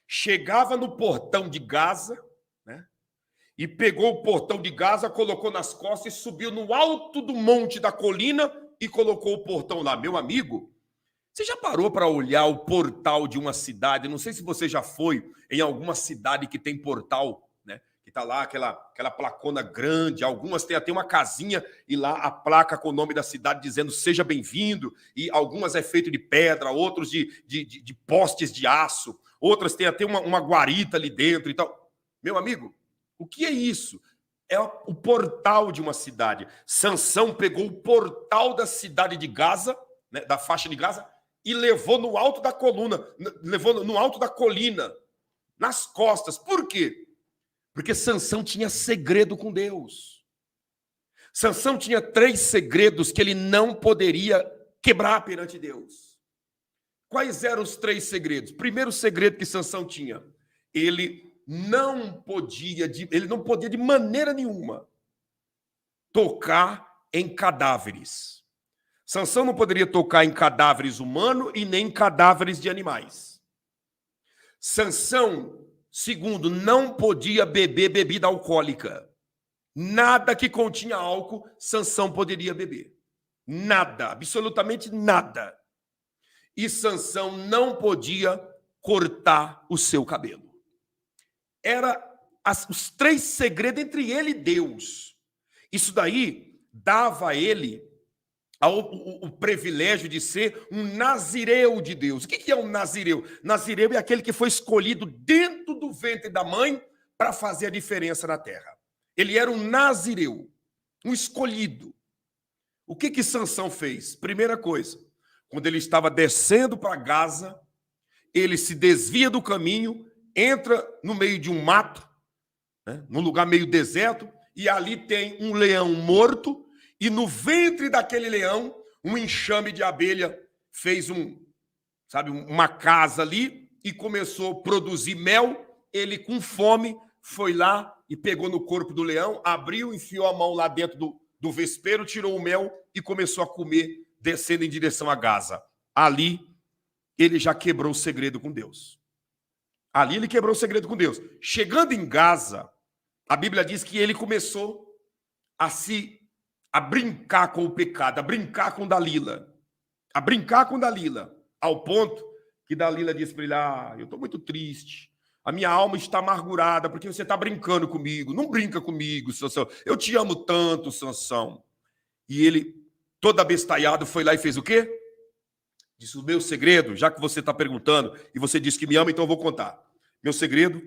chegava no portão de Gaza, né? E pegou o portão de Gaza, colocou nas costas e subiu no alto do monte da colina e colocou o portão lá. Meu amigo, você já parou para olhar o portal de uma cidade? Não sei se você já foi em alguma cidade que tem portal, né? Que está lá aquela placona grande, algumas têm até uma casinha e lá a placa com o nome da cidade dizendo seja bem-vindo, e algumas é feito de pedra, outros de postes de aço, outras têm até uma guarita ali dentro e tal. Meu amigo, o que é isso? É o portal de uma cidade. Sansão pegou o portal da cidade de Gaza, né, da faixa de Gaza, e levou no alto da colina, nas costas. Por quê? Porque Sansão tinha segredo com Deus. Sansão tinha 3 segredos que ele não poderia quebrar perante Deus. Quais eram os 3 segredos? Primeiro segredo que Sansão tinha, ele não podia de maneira nenhuma tocar em cadáveres. Sansão não poderia tocar em cadáveres humanos e nem em cadáveres de animais. Sansão Segundo, não podia beber bebida alcoólica. Nada que continha álcool, Sansão poderia beber. Nada, absolutamente nada. E Sansão não podia cortar o seu cabelo. Era os 3 segredos entre ele e Deus. Isso daí dava a ele o privilégio de ser um nazireu de Deus. O que é um nazireu? Nazireu é aquele que foi escolhido dentro do ventre da mãe para fazer a diferença na terra. Ele era um nazireu, um escolhido. O que Sansão fez? Primeira coisa, quando ele estava descendo para Gaza, ele se desvia do caminho, entra no meio de um mato, né, num lugar meio deserto, e ali tem um leão morto, e no ventre daquele leão, um enxame de abelha fez uma casa ali e começou a produzir mel. Ele, com fome, foi lá e pegou no corpo do leão, abriu, enfiou a mão lá dentro do vespeiro, tirou o mel e começou a comer, descendo em direção a Gaza. Ali, ele já quebrou o segredo com Deus. Ali ele quebrou o segredo com Deus. Chegando em Gaza, a Bíblia diz que ele começou a brincar com o pecado, a brincar com Dalila. A brincar com Dalila. Ao ponto que Dalila disse para ele: eu estou muito triste. A minha alma está amargurada porque você está brincando comigo. Não brinca comigo, Sansão. Eu te amo tanto, Sansão. E ele, todo abestalhado, foi lá e fez o quê? Disse: o meu segredo, já que você está perguntando, e você disse que me ama, então eu vou contar. Meu segredo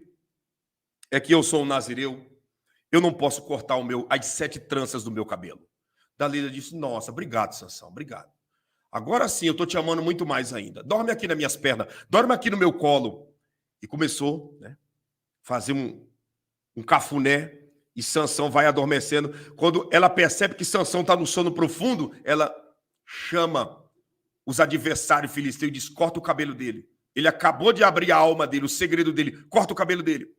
é que eu sou um nazireu. Eu não posso cortar as 7 tranças do meu cabelo. Dalila disse: nossa, obrigado, Sansão, obrigado. Agora sim, eu estou te amando muito mais ainda. Dorme aqui nas minhas pernas, dorme aqui no meu colo. E começou, né, a fazer um cafuné, e Sansão vai adormecendo. Quando ela percebe que Sansão está no sono profundo, ela chama os adversários filisteus e diz: corta o cabelo dele. Ele acabou de abrir a alma dele, o segredo dele. Corta o cabelo dele.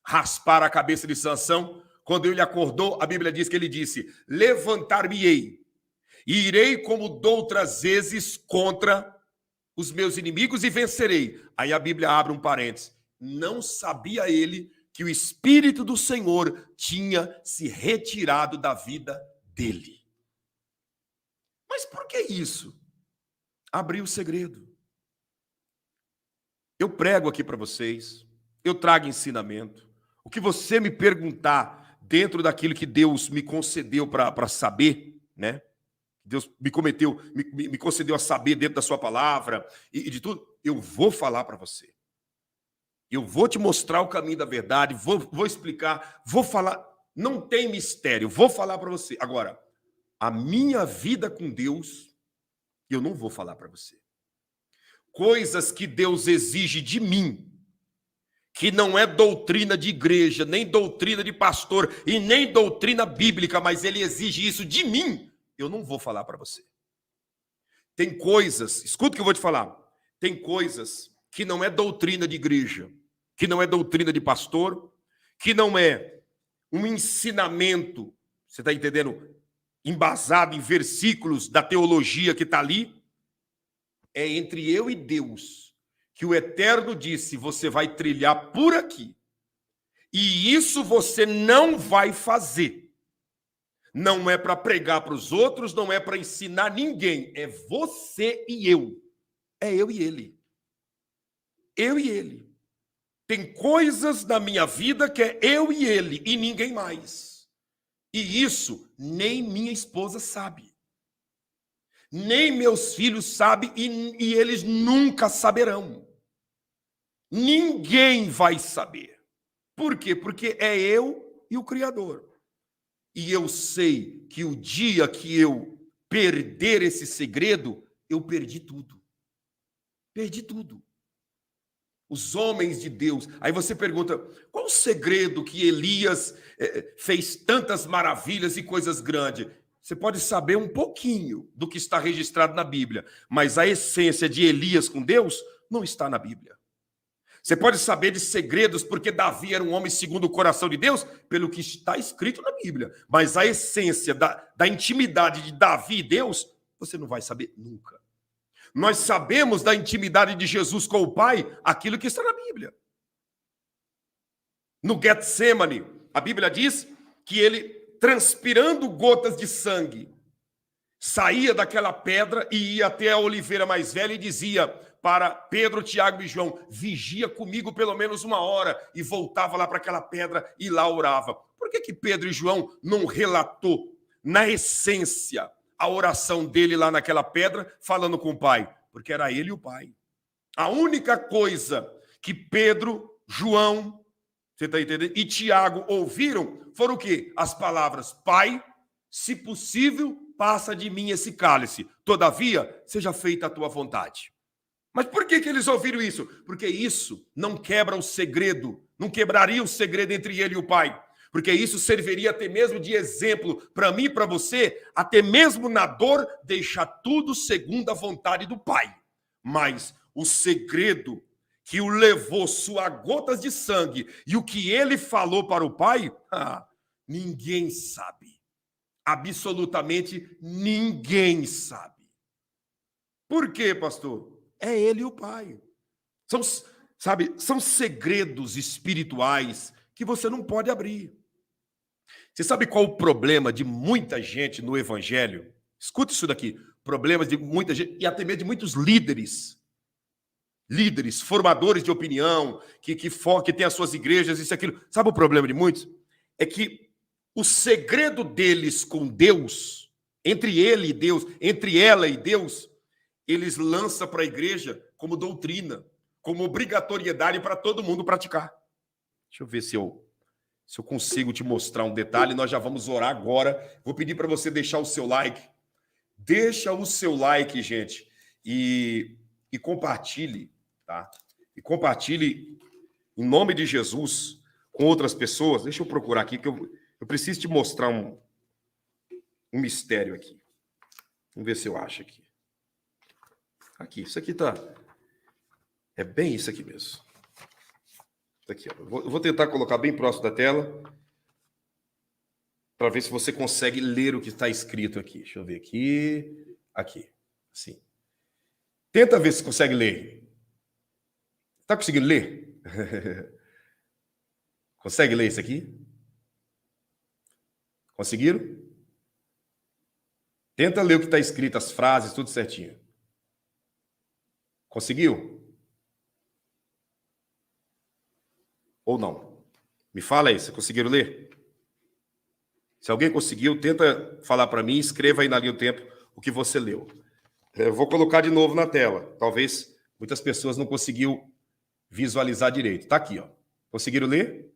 Rasparam a cabeça de Sansão. Quando ele acordou, a Bíblia diz que ele disse: levantar-me-ei e irei como doutras vezes contra os meus inimigos e vencerei. Aí a Bíblia abre um parênteses. Não sabia ele que o Espírito do Senhor tinha se retirado da vida dele. Mas por que isso? Abriu o segredo. Eu prego aqui para vocês, eu trago ensinamento. O que você me perguntar dentro daquilo que Deus me concedeu para saber, né? Deus me concedeu a saber dentro da sua palavra e de tudo, eu vou falar para você. Eu vou te mostrar o caminho da verdade, vou explicar, vou falar, não tem mistério, vou falar para você. Agora, a minha vida com Deus, eu não vou falar para você. Coisas que Deus exige de mim, que não é doutrina de igreja, nem doutrina de pastor e nem doutrina bíblica, mas Ele exige isso de mim, eu não vou falar para você. Tem coisas, escuta o que eu vou te falar, tem coisas que não é doutrina de igreja, que não é doutrina de pastor, que não é um ensinamento, você está entendendo, embasado em versículos da teologia que está ali, é entre eu e Deus, que o Eterno disse: você vai trilhar por aqui, e isso você não vai fazer. Não é para pregar para os outros, não é para ensinar ninguém. É você e eu. É eu e ele. Eu e ele. Tem coisas na minha vida que é eu e ele e ninguém mais. E isso nem minha esposa sabe. Nem meus filhos sabem e eles nunca saberão. Ninguém vai saber. Por quê? Porque é eu e o Criador. E eu sei que o dia que eu perder esse segredo, eu perdi tudo. Perdi tudo. Os homens de Deus. Aí você pergunta, qual o segredo que Elias fez tantas maravilhas e coisas grandes? Você pode saber um pouquinho do que está registrado na Bíblia, mas a essência de Elias com Deus não está na Bíblia. Você pode saber de segredos porque Davi era um homem segundo o coração de Deus, pelo que está escrito na Bíblia. Mas a essência da intimidade de Davi e Deus, você não vai saber nunca. Nós sabemos da intimidade de Jesus com o Pai aquilo que está na Bíblia. No Getsemane, a Bíblia diz que ele, transpirando gotas de sangue, saía daquela pedra e ia até a oliveira mais velha e dizia para Pedro, Tiago e João: vigia comigo pelo menos 1 hora, e voltava lá para aquela pedra e lá orava. Por que Pedro e João não relatou, na essência, a oração dele lá naquela pedra, falando com o Pai? Porque era ele e o Pai. A única coisa que Pedro, João, você está entendendo, e Tiago ouviram foram o quê? As palavras: Pai, se possível, passa de mim esse cálice. Todavia, seja feita a tua vontade. Mas por que eles ouviram isso? Porque isso não quebra o segredo, não quebraria o segredo entre ele e o Pai. Porque isso serviria até mesmo de exemplo para mim e para você, até mesmo na dor, deixar tudo segundo a vontade do Pai. Mas o segredo que o levou, suas gotas de sangue, e o que ele falou para o Pai, ninguém sabe. Absolutamente ninguém sabe. Por quê, pastor? É ele e o Pai. São segredos espirituais que você não pode abrir. Você sabe qual o problema de muita gente no Evangelho? Escuta isso daqui. Problemas de muita gente, e até mesmo de muitos líderes, formadores de opinião, que têm as suas igrejas, isso e aquilo. Sabe o problema de muitos? É que o segredo deles com Deus, entre ele e Deus, entre ela e Deus, eles lançam para a igreja como doutrina, como obrigatoriedade para todo mundo praticar. Deixa eu ver se eu consigo te mostrar um detalhe. Nós já vamos orar agora. Vou pedir para você deixar o seu like. Deixa o seu like, gente, e compartilhe, tá? E compartilhe em nome de Jesus com outras pessoas. Deixa eu procurar aqui, que eu preciso te mostrar um mistério aqui. Vamos ver se eu acho aqui. Aqui, isso aqui tá... É bem isso aqui mesmo. Isso aqui, ó. Eu vou tentar colocar bem próximo da tela para ver se você consegue ler o que está escrito aqui. Deixa eu ver aqui. Aqui. Assim. Tenta ver se consegue ler. Está conseguindo ler? Consegue ler isso aqui? Conseguiram? Tenta ler o que está escrito, as frases, tudo certinho. Conseguiu? Ou não? Me fala aí, vocês conseguiram ler? Se alguém conseguiu, tenta falar para mim, escreva aí na linha do tempo o que você leu. Eu vou colocar de novo na tela. Talvez muitas pessoas não conseguiram visualizar direito. Está aqui, ó. Conseguiram ler?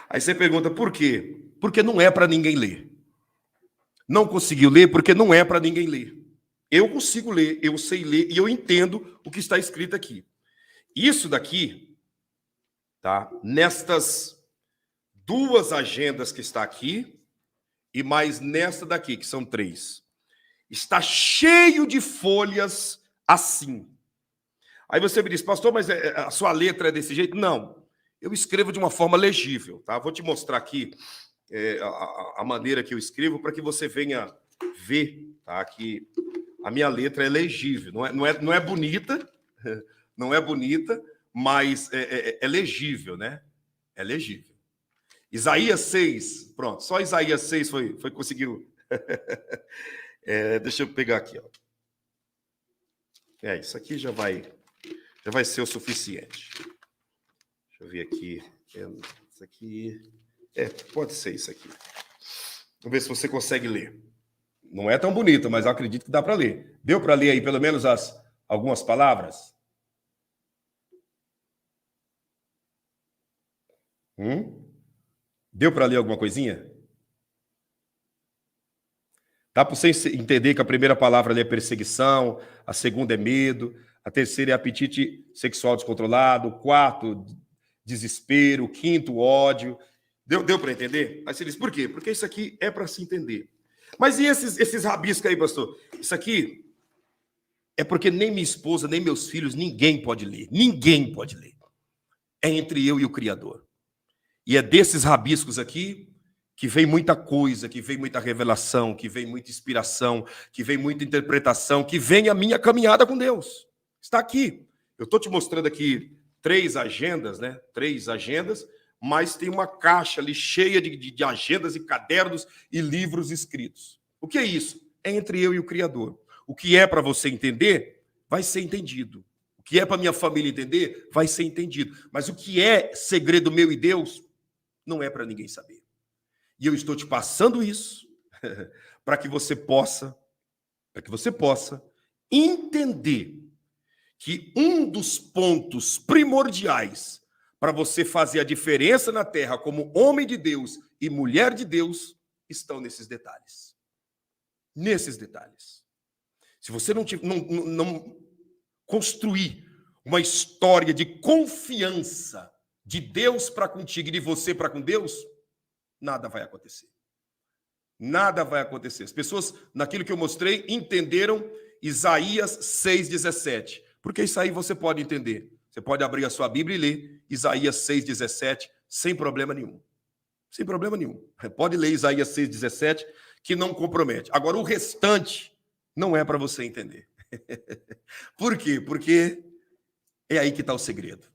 Aí você pergunta por quê? Porque não é para ninguém ler. Não conseguiu ler porque não é para ninguém ler. Eu consigo ler, eu sei ler e eu entendo o que está escrito aqui. Isso daqui, tá? Nestas 2 agendas que está aqui e mais nesta daqui, que são 3. Está cheio de folhas assim. Aí você me diz: pastor, mas a sua letra é desse jeito? Não. Eu escrevo de uma forma legível, tá? Vou te mostrar aqui a maneira que eu escrevo para que você venha ver, tá? Que a minha letra é legível. Não é bonita, não é bonita, mas é legível, né? É legível. Isaías 6, pronto, só Isaías 6 foi conseguiu. Deixa eu pegar aqui, ó. Isso aqui já vai ser o suficiente. Deixa eu ver aqui. Isso aqui. Pode ser isso aqui. Vamos ver se você consegue ler. Não é tão bonito, mas eu acredito que dá para ler. Deu para ler aí pelo menos algumas palavras? Deu para ler alguma coisinha? Dá para você entender que a primeira palavra ali é perseguição, a segunda é medo, a terceira é apetite sexual descontrolado, o quarto, desespero, o quinto, ódio. Deu para entender? Aí você diz, por quê? Porque isso aqui é para se entender. Mas e esses rabiscos aí, pastor? Isso aqui é porque nem minha esposa, nem meus filhos, ninguém pode ler. Ninguém pode ler. É entre eu e o Criador. E é desses rabiscos aqui que vem muita coisa, que vem muita revelação, que vem muita inspiração, que vem muita interpretação, que vem a minha caminhada com Deus. Está aqui. Eu estou te mostrando aqui 3 agendas, né? 3 agendas, mas tem uma caixa ali cheia de agendas e cadernos e livros escritos. O que é isso? É entre eu e o Criador. O que é para você entender, vai ser entendido. O que é para minha família entender, vai ser entendido. Mas o que é segredo meu e Deus, não é para ninguém saber. E eu estou te passando isso para que você possa entender que um dos pontos primordiais para você fazer a diferença na terra como homem de Deus e mulher de Deus estão nesses detalhes. Nesses detalhes. Se você não construir uma história de confiança de Deus para contigo e de você para com Deus, nada vai acontecer. Nada vai acontecer. As pessoas, naquilo que eu mostrei, entenderam Isaías 6,17. Porque isso aí você pode entender. Você pode abrir a sua Bíblia e ler Isaías 6,17 sem problema nenhum. Sem problema nenhum. Pode ler Isaías 6,17 que não compromete. Agora, o restante não é para você entender. Por quê? Porque é aí que está o segredo.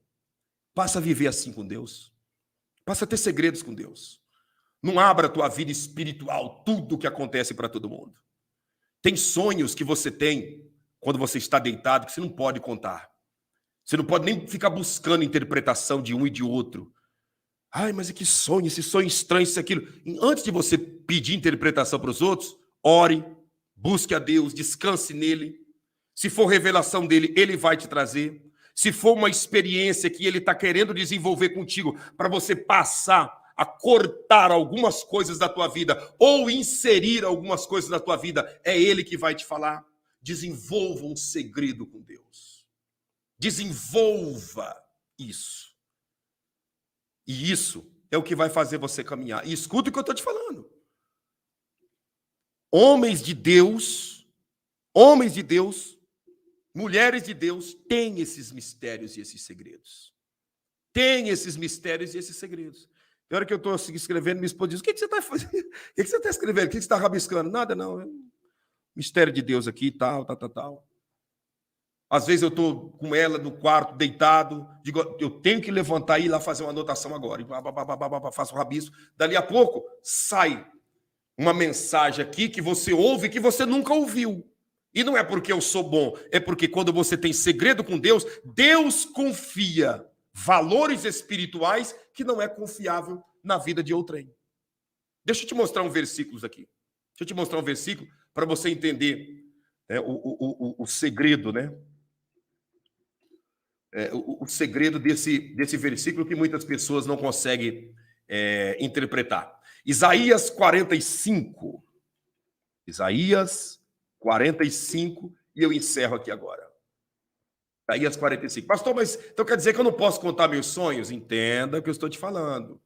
Passa a viver assim com Deus. Passa a ter segredos com Deus. Não abra a tua vida espiritual, tudo o que acontece para todo mundo. Tem sonhos que você tem quando você está deitado que você não pode contar. Você não pode nem ficar buscando interpretação de um e de outro. Ai, mas é que sonho, esse sonho estranho, isso, aquilo. Antes de você pedir interpretação para os outros, ore, busque a Deus, descanse nele. Se for revelação dele, ele vai te trazer. Se for uma experiência que ele está querendo desenvolver contigo para você passar a cortar algumas coisas da tua vida ou inserir algumas coisas da tua vida, é ele que vai te falar. Desenvolva um segredo com Deus. Desenvolva isso. E isso é o que vai fazer você caminhar. E escuta o que eu estou te falando. Homens de Deus, mulheres de Deus, têm esses mistérios e esses segredos. Tem esses mistérios e esses segredos. Na hora que eu estou escrevendo, minha esposa diz, o que você está fazendo? O que você está escrevendo? O que você está rabiscando? Nada, não. Mistério de Deus aqui, tal. Às vezes eu estou com ela no quarto, deitado, digo, eu tenho que levantar e ir lá fazer uma anotação agora. E faço o rabisco. Dali a pouco, sai uma mensagem aqui que você ouve que você nunca ouviu. E não é porque eu sou bom, é porque quando você tem segredo com Deus, Deus confia valores espirituais que não é confiável na vida de outrem. Deixa eu te mostrar um versículo aqui. Deixa eu te mostrar um versículo para você entender o segredo, né? O segredo desse versículo que muitas pessoas não conseguem interpretar. Isaías 45. Isaías 45, e eu encerro aqui agora. Isaías 45. Pastor, mas então quer dizer que eu não posso contar meus sonhos? Entenda o que eu estou te falando.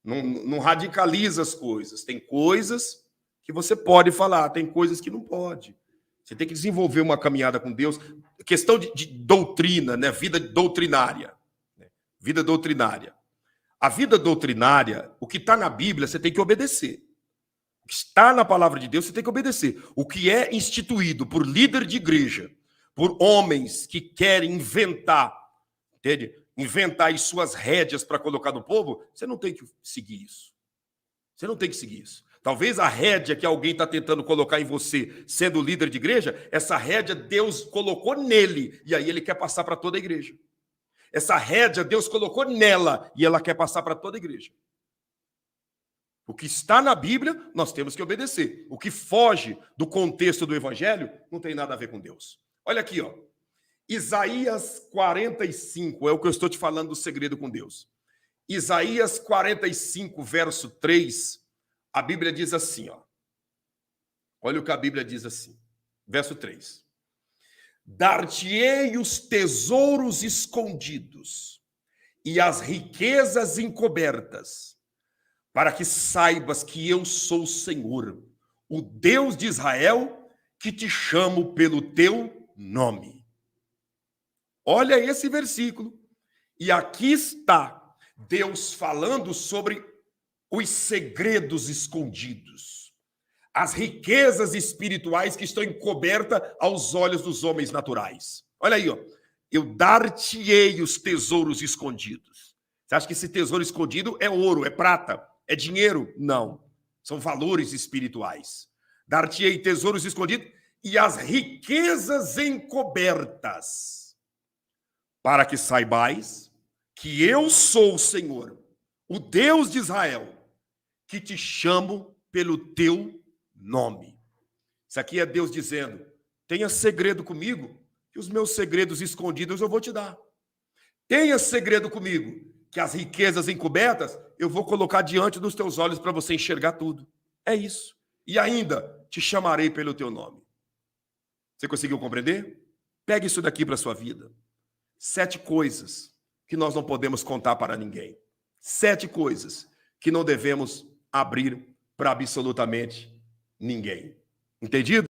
Não radicaliza as coisas. Tem coisas que você pode falar, tem coisas que não pode. Você tem que desenvolver uma caminhada com Deus. Questão de doutrina, né? Vida doutrinária. Vida doutrinária. A vida doutrinária, o que está na Bíblia, você tem que obedecer. O que está na palavra de Deus, você tem que obedecer. O que é instituído por líder de igreja, por homens que querem inventar, entende? Inventar as suas rédeas para colocar no povo, você não tem que seguir isso. Você não tem que seguir isso. Talvez a rédea que alguém está tentando colocar em você, sendo líder de igreja, essa rédea Deus colocou nele, e aí ele quer passar para toda a igreja. Essa rédea Deus colocou nela, e ela quer passar para toda a igreja. O que está na Bíblia, nós temos que obedecer. O que foge do contexto do Evangelho, não tem nada a ver com Deus. Olha aqui, ó. Isaías 45, é o que eu estou te falando do segredo com Deus. Isaías 45, verso 3, a Bíblia diz assim, ó. Olha o que a Bíblia diz assim. Verso 3. Dar-te-ei os tesouros escondidos e as riquezas encobertas, para que saibas que eu sou o Senhor, o Deus de Israel, que te chamo pelo teu nome. Olha esse versículo. E aqui está Deus falando sobre os segredos escondidos, as riquezas espirituais que estão encobertas aos olhos dos homens naturais. Olha aí, ó. eu dar-te-ei os tesouros escondidos. Você acha que esse tesouro escondido é ouro, é prata, é dinheiro? Não. São valores espirituais. Dar-te-ei tesouros escondidos e as riquezas encobertas, para que saibais que eu sou o Senhor, o Deus de Israel, que te chamo pelo teu nome. Isso aqui é Deus dizendo: tenha segredo comigo, que os meus segredos escondidos eu vou te dar. Tenha segredo comigo, que as riquezas encobertas eu vou colocar diante dos teus olhos para você enxergar tudo. É isso. E ainda te chamarei pelo teu nome. Você conseguiu compreender? Pegue isso daqui para a sua vida. 7 coisas que nós não podemos contar para ninguém. 7 coisas que não devemos abrir para absolutamente ninguém. Entendido?